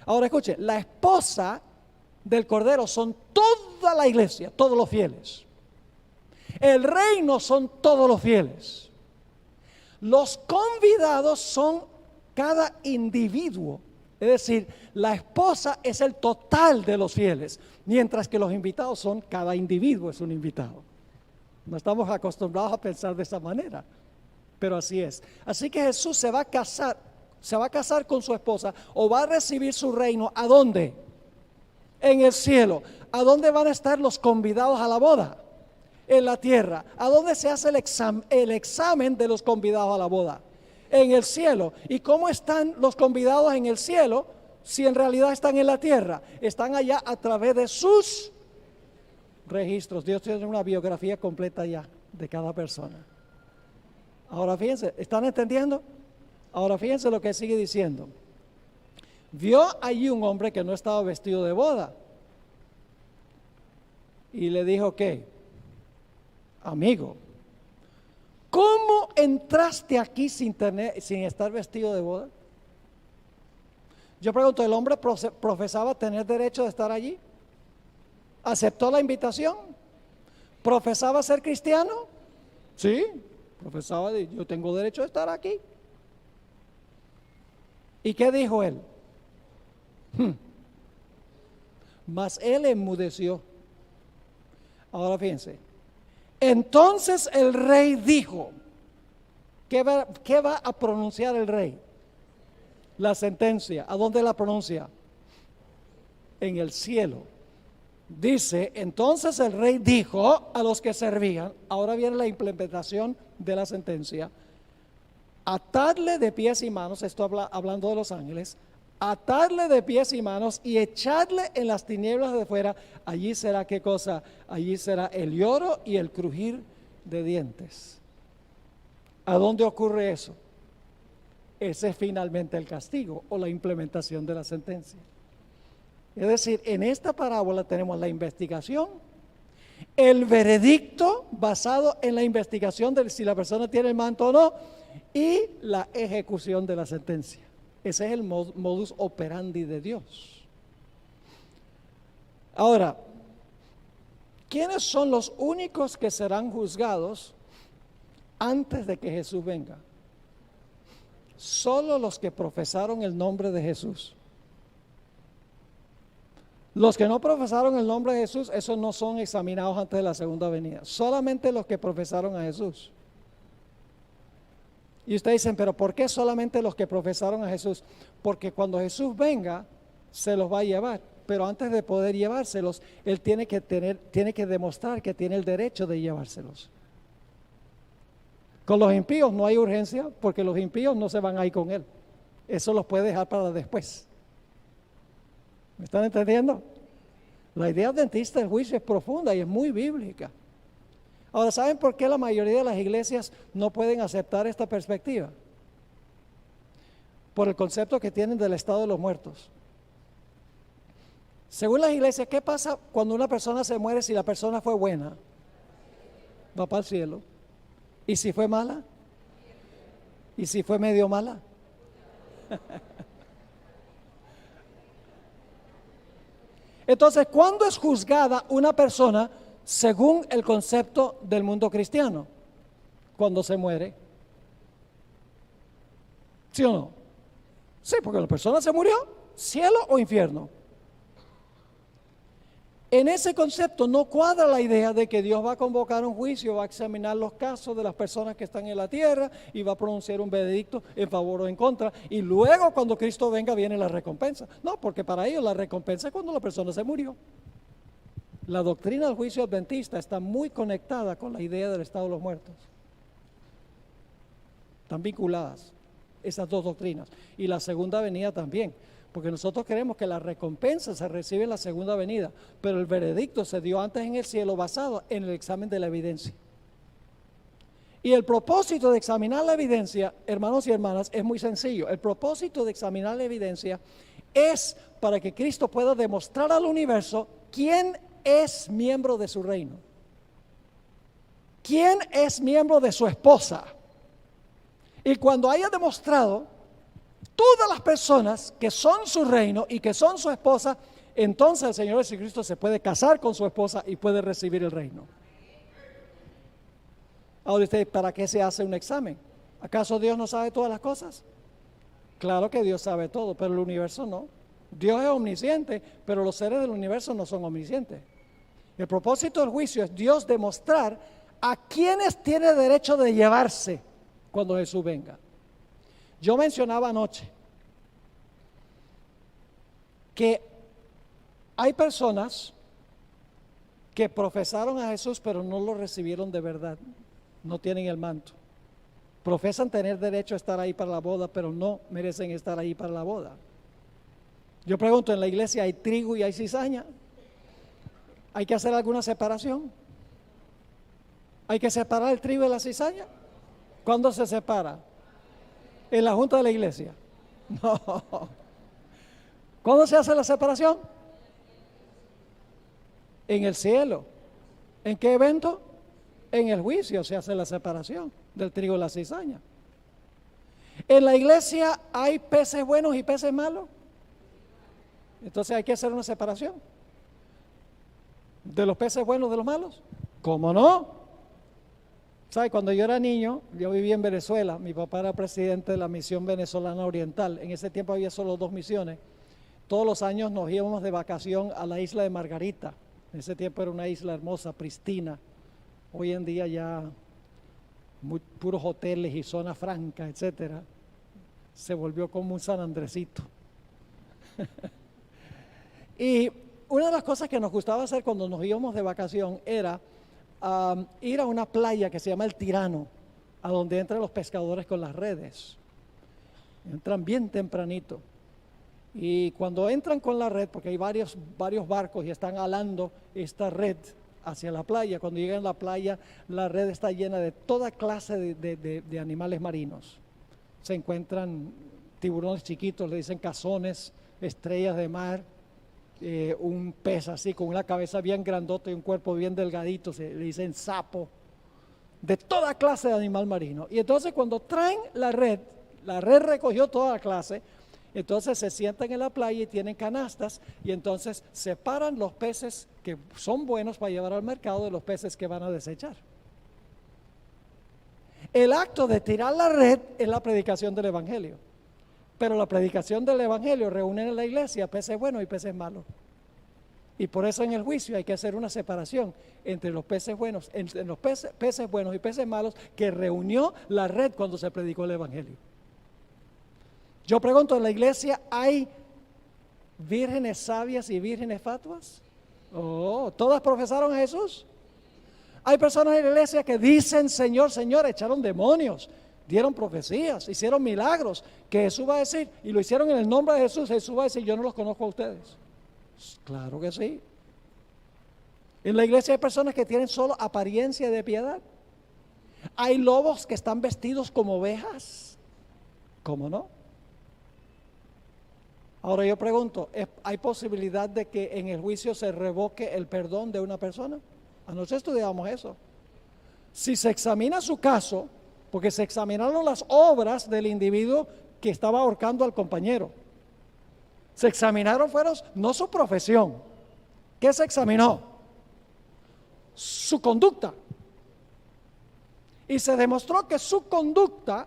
Ahora escuche, la esposa del Cordero son toda la iglesia, todos los fieles. El reino son todos los fieles. Los convidados son cada individuo. Es decir, la esposa es el total de los fieles, mientras que los invitados son cada individuo es un invitado. No estamos acostumbrados a pensar de esa manera, pero así es. Así que Jesús se va a casar con su esposa o va a recibir su reino. ¿A dónde? En el cielo. ¿A dónde van a estar los convidados a la boda? En la tierra. ¿A dónde se hace el examen de los convidados a la boda? En el cielo. ¿Y cómo están los convidados en el cielo si en realidad están en la tierra? Están allá a través de sus registros. Dios tiene una biografía completa ya de cada persona. Ahora fíjense, ¿están entendiendo? Ahora fíjense lo que sigue diciendo. Vio allí un hombre que no estaba vestido de boda y le dijo, ¿qué? Amigo, ¿cómo entraste aquí sin estar vestido de boda? Yo pregunto, ¿el hombre profesaba tener derecho de estar allí? ¿Aceptó la invitación? ¿Profesaba ser cristiano? Sí, profesaba, yo tengo derecho de estar aquí. ¿Y qué dijo él? Mas él enmudeció. Ahora fíjense. Entonces el rey dijo, ¿qué va a pronunciar el rey? La sentencia. ¿A dónde la pronuncia? En el cielo. Dice, entonces el rey dijo a los que servían, ahora viene la implementación de la sentencia, atadle de pies y manos, esto hablando de los ángeles, atadle de pies y manos y echadle en las tinieblas de fuera. Allí será ¿qué cosa? Allí será el lloro y el crujir de dientes. ¿A dónde ocurre eso? Ese es finalmente el castigo o la implementación de la sentencia. Es decir, en esta parábola tenemos la investigación, el veredicto basado en la investigación de si la persona tiene el manto o no, y la ejecución de la sentencia. Ese es el modus operandi de Dios. Ahora, ¿quiénes son los únicos que serán juzgados antes de que Jesús venga? Solo los que profesaron el nombre de Jesús. Los que no profesaron el nombre de Jesús, esos no son examinados antes de la segunda venida. Solamente los que profesaron a Jesús. Y ustedes dicen, pero ¿por qué solamente los que profesaron a Jesús? Porque cuando Jesús venga, se los va a llevar. Pero antes de poder llevárselos, Él tiene que demostrar que tiene el derecho de llevárselos. Con los impíos no hay urgencia, porque los impíos no se van a ir con Él. Eso los puede dejar para después. ¿Me están entendiendo? La idea adventista del juicio es profunda y es muy bíblica. Ahora, ¿saben por qué la mayoría de las iglesias no pueden aceptar esta perspectiva? Por el concepto que tienen del estado de los muertos. Según las iglesias, ¿qué pasa cuando una persona se muere si la persona fue buena? Va para el cielo. ¿Y si fue mala? ¿Y si fue medio mala? Entonces, ¿cuándo es juzgada una persona según el concepto del mundo cristiano? Cuando se muere. ¿Sí o no? Sí, porque la persona se murió, cielo o infierno. En ese concepto no cuadra la idea de que Dios va a convocar un juicio, va a examinar los casos de las personas que están en la tierra y va a pronunciar un veredicto en favor o en contra. Y luego cuando Cristo venga viene la recompensa. No, porque para ellos la recompensa es cuando la persona se murió. La doctrina del juicio adventista está muy conectada con la idea del estado de los muertos. Están vinculadas esas dos doctrinas. Y la segunda venida también. Porque nosotros creemos que la recompensa se recibe en la segunda venida, pero el veredicto se dio antes en el cielo basado en el examen de la evidencia. Y el propósito de examinar la evidencia, hermanos y hermanas, es muy sencillo. El propósito de examinar la evidencia es para que Cristo pueda demostrar al universo quién es miembro de su reino. ¿Quién es miembro de su esposa? Y cuando haya demostrado todas las personas que son su reino y que son su esposa, entonces el Señor Jesucristo se puede casar con su esposa y puede recibir el reino. Ahora usted, ¿para qué se hace un examen? ¿Acaso Dios no sabe todas las cosas? Claro que Dios sabe todo, pero el universo no. Dios es omnisciente, pero los seres del universo no son omniscientes. El propósito del juicio es Dios demostrar a quienes tiene derecho de llevarse cuando Jesús venga. Yo mencionaba anoche que hay personas que profesaron a Jesús pero no lo recibieron de verdad, no tienen el manto. Profesan tener derecho a estar ahí para la boda, pero no merecen estar ahí para la boda. Yo pregunto, ¿en la iglesia hay trigo y hay cizaña? ¿Hay que hacer alguna separación? ¿Hay que separar el trigo de la cizaña? ¿Cuándo se separa? ¿En la junta de la iglesia? No. ¿Cuándo se hace la separación? En el cielo. ¿En qué evento? En el juicio se hace la separación del trigo y la cizaña. ¿En la iglesia hay peces buenos y peces malos? Entonces hay que hacer una separación de los peces buenos de los malos. ¿Cómo no? ¿Sabe? Cuando yo era niño, yo vivía en Venezuela, mi papá era presidente de la misión venezolana oriental, en ese tiempo había solo 2 misiones, todos los años nos íbamos de vacación a la isla de Margarita, en ese tiempo era una isla hermosa, pristina, hoy en día ya puros hoteles y zona franca, etcétera, se volvió como un San Andresito. Y una de las cosas que nos gustaba hacer cuando nos íbamos de vacación era ir a una playa que se llama El Tirano, a donde entran los pescadores con las redes. Entran bien tempranito. Y cuando entran con la red, porque hay varios barcos y están alando esta red hacia la playa, cuando llegan a la playa, la red está llena de toda clase de animales marinos. Se encuentran tiburones chiquitos, le dicen cazones, estrellas de mar, un pez así con una cabeza bien grandota y un cuerpo bien delgadito, le dicen sapo, de toda clase de animal marino. Y entonces cuando traen la red recogió toda la clase, entonces se sientan en la playa y tienen canastas y entonces separan los peces que son buenos para llevar al mercado de los peces que van a desechar. El acto de tirar la red es la predicación del evangelio. Pero la predicación del evangelio reúne en la iglesia peces buenos y peces malos. Y por eso en el juicio hay que hacer una separación entre los peces buenos, entre los peces buenos y peces malos que reunió la red cuando se predicó el evangelio. Yo pregunto, ¿en la iglesia hay vírgenes sabias y vírgenes fatuas? Oh, ¿todas profesaron a Jesús? Hay personas en la iglesia que dicen, Señor, Señor, echaron demonios, dieron profecías, hicieron milagros, que Jesús va a decir, y lo hicieron en el nombre de Jesús, Jesús va a decir, yo no los conozco a ustedes. Claro que sí. En la iglesia hay personas que tienen solo apariencia de piedad. Hay lobos que están vestidos como ovejas. ¿Cómo no? Ahora yo pregunto, ¿hay posibilidad de que en el juicio se revoque el perdón de una persona? Anoche estudiamos eso. Si se examina su caso, porque se examinaron las obras del individuo que estaba ahorcando al compañero. Se examinaron fueron no su profesión. ¿Qué se examinó? Su conducta. Y se demostró que su conducta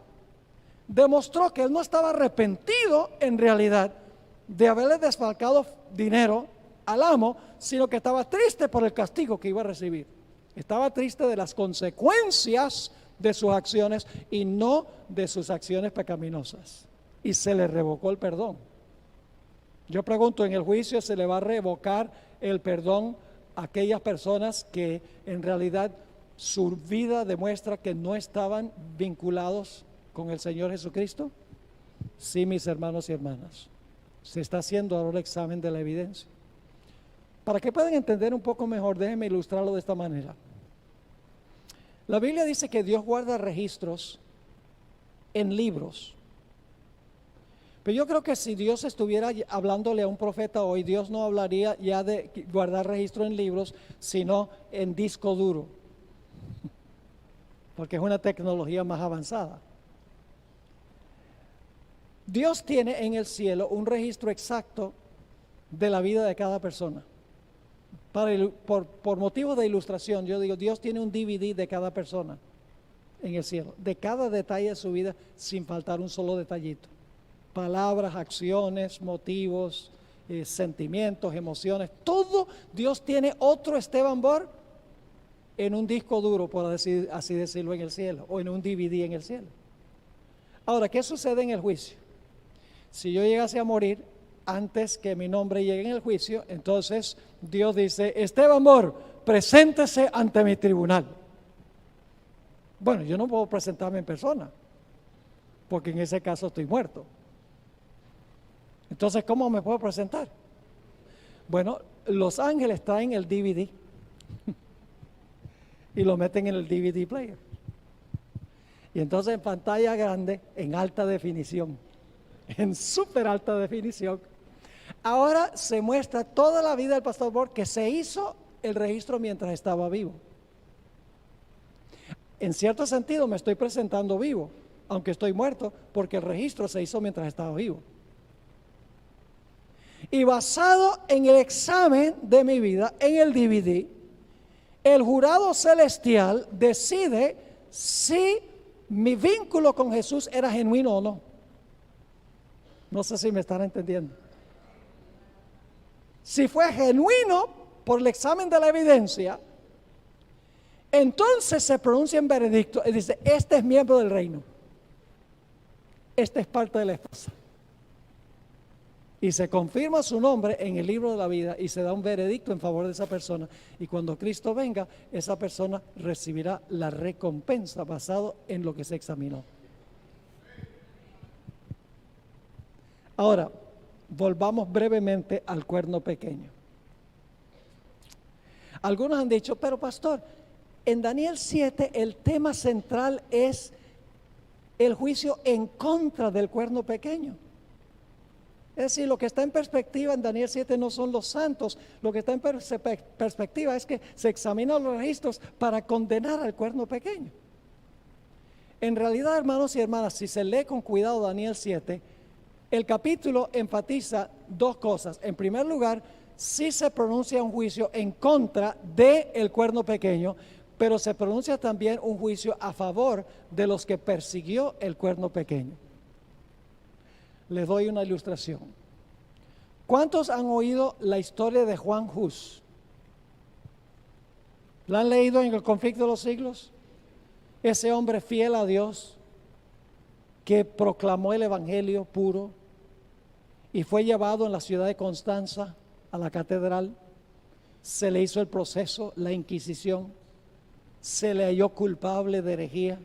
demostró que él no estaba arrepentido en realidad de haberle desfalcado dinero al amo, sino que estaba triste por el castigo que iba a recibir. Estaba triste de las consecuencias de sus acciones y no de sus acciones pecaminosas. Y se le revocó el perdón. Yo pregunto, ¿en el juicio se le va a revocar el perdón a aquellas personas que en realidad su vida demuestra que no estaban vinculados con el Señor Jesucristo? Sí, mis hermanos y hermanas. Se está haciendo ahora el examen de la evidencia. Para que puedan entender un poco mejor, déjenme ilustrarlo de esta manera. La Biblia dice que Dios guarda registros en libros. Pero yo creo que si Dios estuviera hablándole a un profeta hoy, Dios no hablaría ya de guardar registro en libros, sino en disco duro. Porque es una tecnología más avanzada. Dios tiene en el cielo un registro exacto de la vida de cada persona. Por motivo de ilustración, yo digo, Dios tiene un DVD de cada persona en el cielo, de cada detalle de su vida, sin faltar un solo detallito. Palabras, acciones, motivos, sentimientos, emociones, todo Dios tiene otro Esteban Bor en un disco duro, por así decirlo, en el cielo, o en un DVD en el cielo. Ahora, ¿qué sucede en el juicio? Si yo llegase a morir antes que mi nombre llegue en el juicio, entonces Dios dice, Esteban Bor, preséntese ante mi tribunal. Bueno, yo no puedo presentarme en persona, porque en ese caso estoy muerto. Entonces, ¿cómo me puedo presentar? Bueno, los ángeles traen el DVD y lo meten en el DVD player. Y entonces en pantalla grande, en alta definición, en súper alta definición, ahora se muestra toda la vida del pastor Bor, que se hizo el registro mientras estaba vivo. En cierto sentido me estoy presentando vivo, aunque estoy muerto, porque el registro se hizo mientras estaba vivo. Y basado en el examen de mi vida, en el DVD, el jurado celestial decide si mi vínculo con Jesús era genuino o no. No sé si me están entendiendo. Si fue genuino por el examen de la evidencia, entonces se pronuncia en veredicto y dice, este es miembro del reino. Este es parte de la esposa. Y se confirma su nombre en el libro de la vida y se da un veredicto en favor de esa persona. Y cuando Cristo venga, esa persona recibirá la recompensa basado en lo que se examinó. Ahora, volvamos brevemente al cuerno pequeño. Algunos han dicho, pero pastor, en Daniel 7 el tema central es el juicio en contra del cuerno pequeño. Es decir, lo que está en perspectiva en Daniel 7 no son los santos, lo que está en perspectiva es que se examinan los registros para condenar al cuerno pequeño. En realidad, hermanos y hermanas, si se lee con cuidado Daniel 7, el capítulo enfatiza dos cosas. En primer lugar, sí se pronuncia un juicio en contra del cuerno pequeño, pero se pronuncia también un juicio a favor de los que persiguió el cuerno pequeño. Les doy una ilustración. ¿Cuántos han oído la historia de Juan Hus? ¿La han leído en El conflicto de los siglos? Ese hombre fiel a Dios que proclamó el evangelio puro y fue llevado en la ciudad de Constanza a la catedral. Se le hizo el proceso, la inquisición, se le halló culpable de herejía.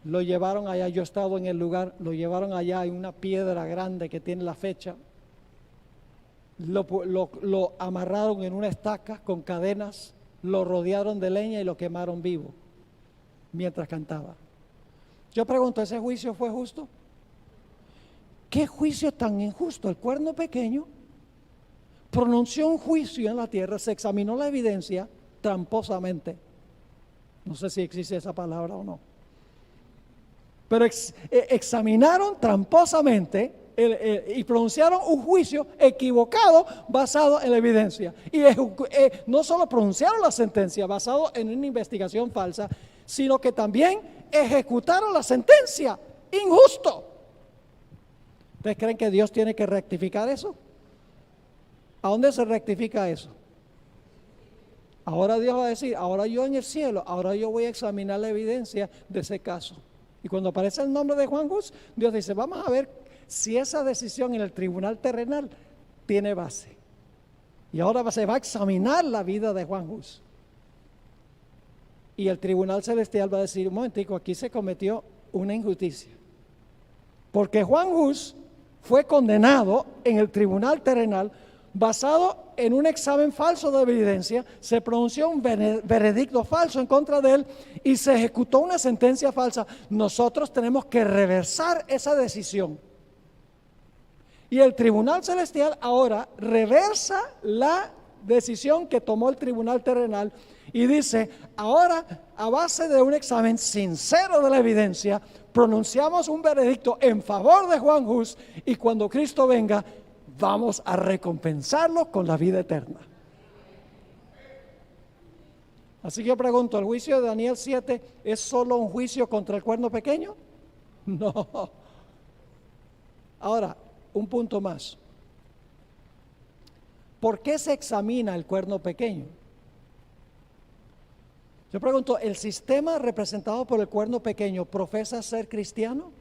Lo llevaron allá, yo he estado en el lugar, lo llevaron allá en una piedra grande que tiene la fecha. Lo amarraron en una estaca con cadenas, lo rodearon de leña y lo quemaron vivo mientras cantaba. Yo pregunto, ¿ese juicio fue justo? ¿Qué juicio tan injusto? El cuerno pequeño pronunció un juicio en la tierra, se examinó la evidencia tramposamente. No sé si existe esa palabra o no. Pero examinaron tramposamente y pronunciaron un juicio equivocado basado en la evidencia. Y no solo pronunciaron la sentencia basado en una investigación falsa, sino que también ejecutaron la sentencia. Injusto. ¿Ustedes creen que Dios tiene que rectificar eso? ¿A dónde se rectifica eso? Ahora Dios va a decir, ahora yo en el cielo, ahora yo voy a examinar la evidencia de ese caso. Y cuando aparece el nombre de Juan Hus, Dios dice, vamos a ver si esa decisión en el tribunal terrenal tiene base. Y ahora se va a examinar la vida de Juan Hus. Y el tribunal celestial va a decir, un momentico, aquí se cometió una injusticia. Porque Juan Hus fue condenado en el tribunal terrenal basado en un examen falso de evidencia, se pronunció un veredicto falso en contra de él y se ejecutó una sentencia falsa. Nosotros tenemos que reversar esa decisión. Y el tribunal celestial ahora reversa la decisión que tomó el tribunal terrenal y dice, ahora a base de un examen sincero de la evidencia, pronunciamos un veredicto en favor de Juan Hus y cuando Cristo venga, vamos a recompensarlo con la vida eterna. Así que yo pregunto, ¿el juicio de Daniel 7 es solo un juicio contra el cuerno pequeño? No. Ahora, un punto más. ¿Por qué se examina el cuerno pequeño? Yo pregunto, ¿el sistema representado por el cuerno pequeño profesa ser cristiano?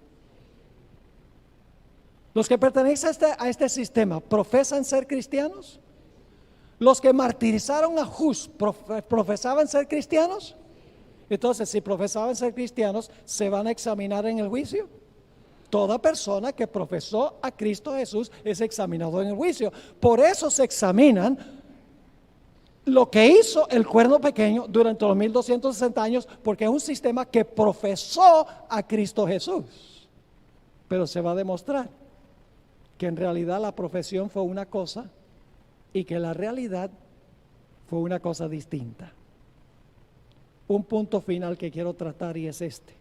¿Los que pertenecen a este sistema profesan ser cristianos? ¿Los que martirizaron a Hus profesaban ser cristianos? Entonces, si profesaban ser cristianos, ¿se van a examinar en el juicio? Toda persona que profesó a Cristo Jesús es examinado en el juicio. Por eso se examinan lo que hizo el cuerno pequeño durante los 1260 años, porque es un sistema que profesó a Cristo Jesús. Pero se va a demostrar que en realidad la profesión fue una cosa y que la realidad fue una cosa distinta. Un punto final que quiero tratar y es este.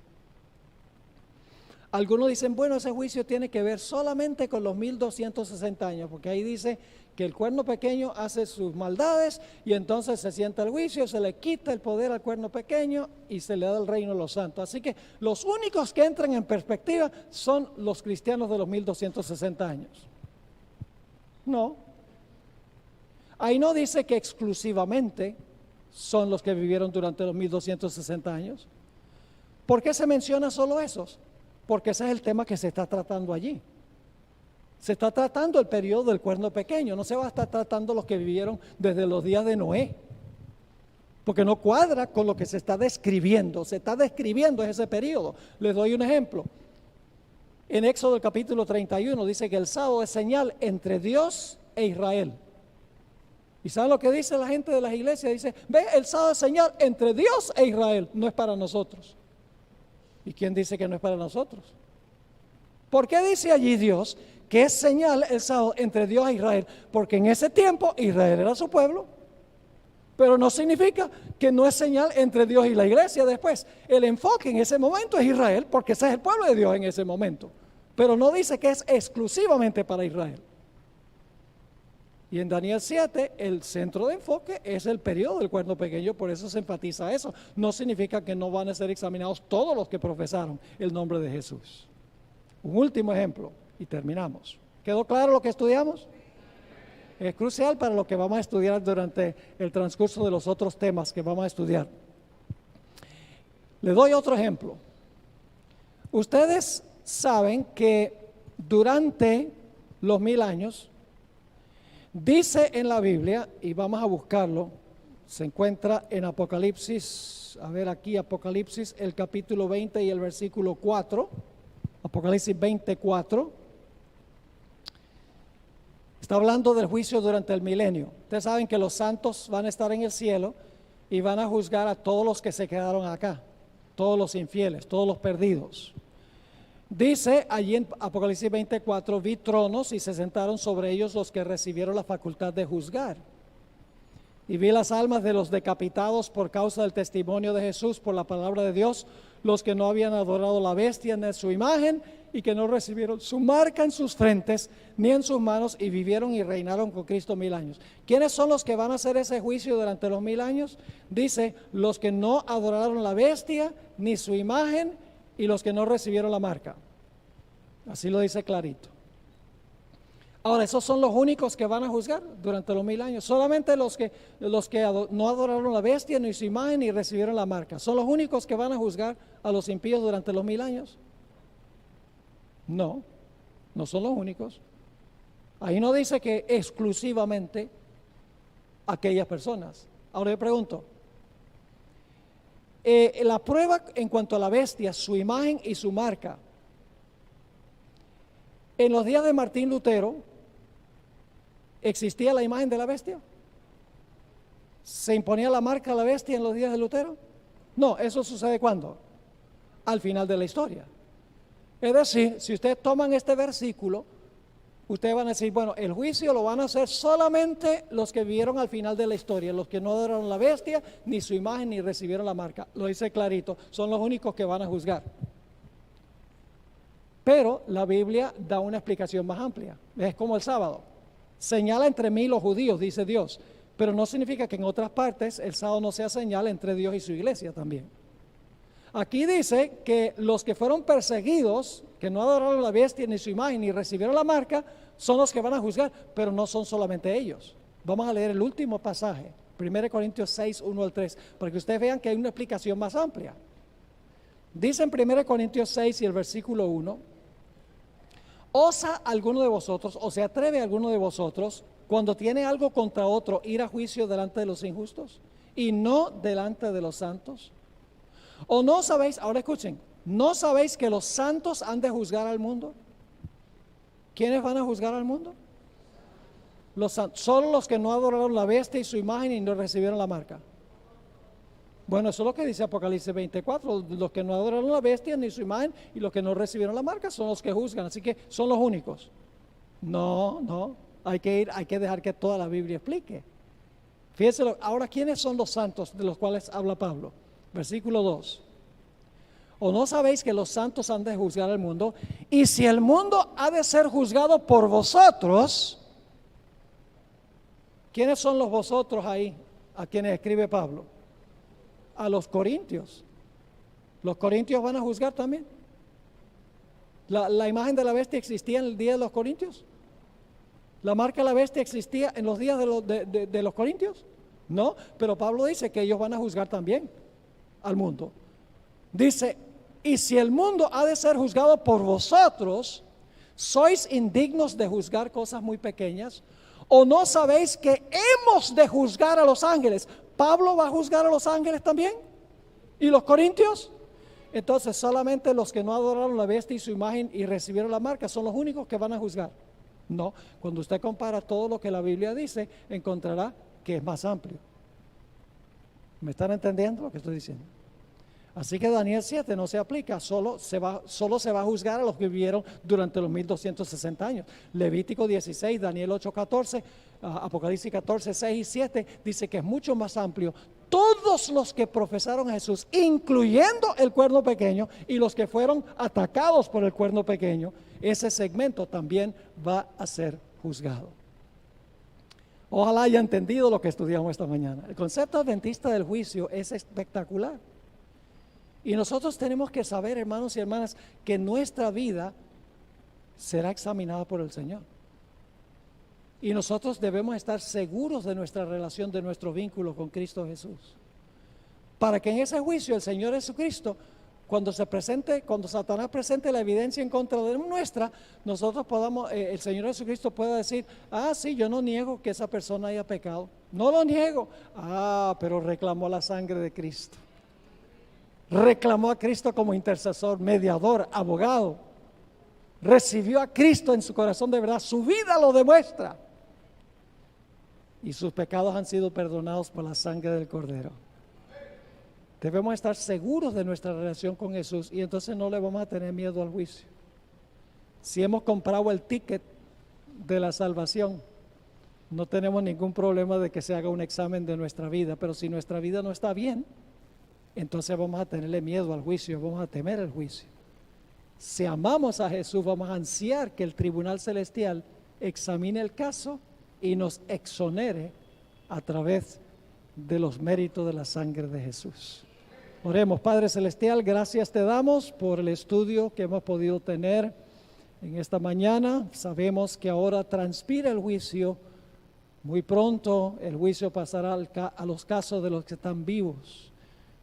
Algunos dicen, bueno, ese juicio tiene que ver solamente con los 1260 años, porque ahí dice que el cuerno pequeño hace sus maldades y entonces se sienta el juicio, se le quita el poder al cuerno pequeño y se le da el reino a los santos. Así que los únicos que entran en perspectiva son los cristianos de los 1260 años. No. Ahí no dice que exclusivamente son los que vivieron durante los 1260 años. ¿Por qué se menciona solo esos? Porque ese es el tema que se está tratando allí. Se está tratando el periodo del cuerno pequeño, no se va a estar tratando los que vivieron desde los días de Noé, porque no cuadra con lo que se está describiendo ese periodo. Les doy un ejemplo. En Éxodo capítulo 31 dice que el sábado es señal entre Dios e Israel. ¿Y saben lo que dice la gente de las iglesias? Dice, ve, el sábado es señal entre Dios e Israel, no es para nosotros. ¿Y quién dice que no es para nosotros? ¿Por qué dice allí Dios que es señal el sábado entre Dios e Israel? Porque en ese tiempo Israel era su pueblo, pero no significa que no es señal entre Dios y la iglesia después. El enfoque en ese momento es Israel, porque ese es el pueblo de Dios en ese momento, pero no dice que es exclusivamente para Israel. Y en Daniel 7, el centro de enfoque es el periodo del cuerno pequeño, por eso se enfatiza eso. No significa que no van a ser examinados todos los que profesaron el nombre de Jesús. Un último ejemplo y terminamos. ¿Quedó claro lo que estudiamos? Es crucial para lo que vamos a estudiar durante el transcurso de los otros temas que vamos a estudiar. Le doy otro ejemplo. Ustedes saben que durante los 1000 años, dice en la Biblia, y vamos a buscarlo, se encuentra en Apocalipsis, a ver aquí Apocalipsis, el capítulo 20 y el versículo 4, Apocalipsis 24, está hablando del juicio durante el milenio. Ustedes saben que los santos van a estar en el cielo y van a juzgar a todos los que se quedaron acá, todos los infieles, todos los perdidos. Dice allí en Apocalipsis 24, vi tronos y se sentaron sobre ellos los que recibieron la facultad de juzgar. Y vi las almas de los decapitados por causa del testimonio de Jesús, por la palabra de Dios, los que no habían adorado la bestia ni su imagen y que no recibieron su marca en sus frentes ni en sus manos y vivieron y reinaron con Cristo 1000 años. ¿Quiénes son los que van a hacer ese juicio durante los 1000 años? Dice, los que no adoraron la bestia ni su imagen y los que no recibieron la marca. Así lo dice clarito. Ahora, esos son los únicos que van a juzgar durante los 1000 años. Solamente los que no adoraron la bestia, ni su imagen, ni recibieron la marca. ¿Son los únicos que van a juzgar a los impíos durante los 1000 años? No, no son los únicos. Ahí no dice que exclusivamente aquellas personas. Ahora yo pregunto, la prueba en cuanto a la bestia, su imagen y su marca. En los días de Martín Lutero, ¿existía la imagen de la bestia? ¿Se imponía la marca a la bestia en los días de Lutero? No, eso sucede ¿cuándo? Al final de la historia. Es decir, si ustedes toman este versículo, ustedes van a decir, bueno, el juicio lo van a hacer solamente los que vivieron al final de la historia, los que no adoraron la bestia, ni su imagen, ni recibieron la marca. Lo dice clarito, son los únicos que van a juzgar. Pero la Biblia da una explicación más amplia. Es como el sábado. Señala entre mí los judíos, dice Dios. Pero no significa que en otras partes el sábado no sea señal entre Dios y su iglesia también. Aquí dice que los que fueron perseguidos, que no adoraron la bestia ni su imagen ni recibieron la marca, son los que van a juzgar, pero no son solamente ellos. Vamos a leer el último pasaje, 1 Corintios 6, 1 al 3, para que ustedes vean que hay una explicación más amplia. Dice en 1 Corintios 6 y el versículo 1, ¿osa alguno de vosotros, o se atreve alguno de vosotros, cuando tiene algo contra otro, ir a juicio delante de los injustos y no delante de los santos? ¿O no sabéis, ahora escuchen, no sabéis que los santos han de juzgar al mundo? ¿Quiénes van a juzgar al mundo? Los santos, solo los que no adoraron la bestia y su imagen y no recibieron la marca. Bueno, eso es lo que dice Apocalipsis 24, los que no adoraron la bestia ni su imagen y los que no recibieron la marca son los que juzgan, así que son los únicos. No, hay que dejar que toda la Biblia explique. Fíjense, ahora, ¿quiénes son los santos de los cuales habla Pablo? Versículo 2. ¿O no sabéis que los santos han de juzgar al mundo? Y si el mundo ha de ser juzgado por vosotros, ¿quiénes son los vosotros ahí a quienes escribe Pablo? A los corintios. ¿Los corintios van a juzgar también? ¿La imagen de la bestia existía en el día de los corintios? ¿La marca de la bestia existía en los días de los corintios? No, pero Pablo dice que ellos van a juzgar también al mundo. Dice, y si el mundo ha de ser juzgado por vosotros, ¿sois indignos de juzgar cosas muy pequeñas? ¿O no sabéis que hemos de juzgar a los ángeles? ¿Pablo va a juzgar a los ángeles también? ¿Y los corintios? Entonces solamente los que no adoraron la bestia y su imagen y recibieron la marca son los únicos que van a juzgar. No, cuando usted compara todo lo que la Biblia dice, encontrará que es más amplio. ¿Me están entendiendo lo que estoy diciendo? Así que Daniel 7 no se aplica, solo se va a juzgar a los que vivieron durante los 1260 años. Levítico 16, Daniel 8, 14, Apocalipsis 14, 6 y 7 dice que es mucho más amplio. Todos los que profesaron a Jesús, incluyendo el cuerno pequeño y los que fueron atacados por el cuerno pequeño, ese segmento también va a ser juzgado. Ojalá haya entendido lo que estudiamos esta mañana. El concepto adventista del juicio es espectacular. Y nosotros tenemos que saber, hermanos y hermanas, que nuestra vida será examinada por el Señor. Y nosotros debemos estar seguros de nuestra relación, de nuestro vínculo con Cristo Jesús. Para que en ese juicio el Señor Jesucristo, cuando Satanás presente la evidencia en contra de nuestra, nosotros podamos, el Señor Jesucristo pueda decir, sí, yo no niego que esa persona haya pecado. No lo niego. Pero reclamó la sangre de Cristo. Reclamó a Cristo como intercesor, mediador, abogado. Recibió a Cristo en su corazón de verdad. Su vida lo demuestra. Y sus pecados han sido perdonados por la sangre del Cordero. Debemos estar seguros de nuestra relación con Jesús y entonces no le vamos a tener miedo al juicio. Si hemos comprado el ticket de la salvación, no tenemos ningún problema de que se haga un examen de nuestra vida, pero si nuestra vida no está bien, entonces vamos a tenerle miedo al juicio, vamos a temer el juicio. Si amamos a Jesús, vamos a ansiar que el tribunal celestial examine el caso y nos exonere a través de los méritos de la sangre de Jesús. Oremos. Padre Celestial, gracias te damos por el estudio que hemos podido tener En esta mañana sabemos que ahora transpira el juicio. Muy pronto el juicio pasará a los casos de los que están vivos.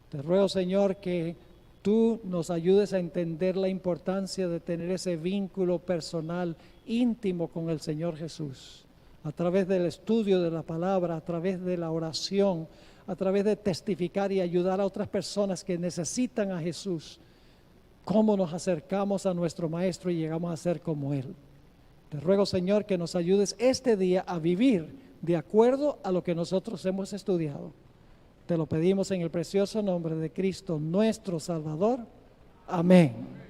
Te ruego, Señor, que tú nos ayudes a entender la importancia de tener ese vínculo personal, íntimo con el Señor Jesús. A través del estudio de la palabra, a través de la oración, a través de testificar y ayudar a otras personas que necesitan a Jesús. Cómo nos acercamos a nuestro Maestro y llegamos a ser como Él. Te ruego, Señor, que nos ayudes este día a vivir de acuerdo a lo que nosotros hemos estudiado. Te lo pedimos en el precioso nombre de Cristo, nuestro Salvador. Amén.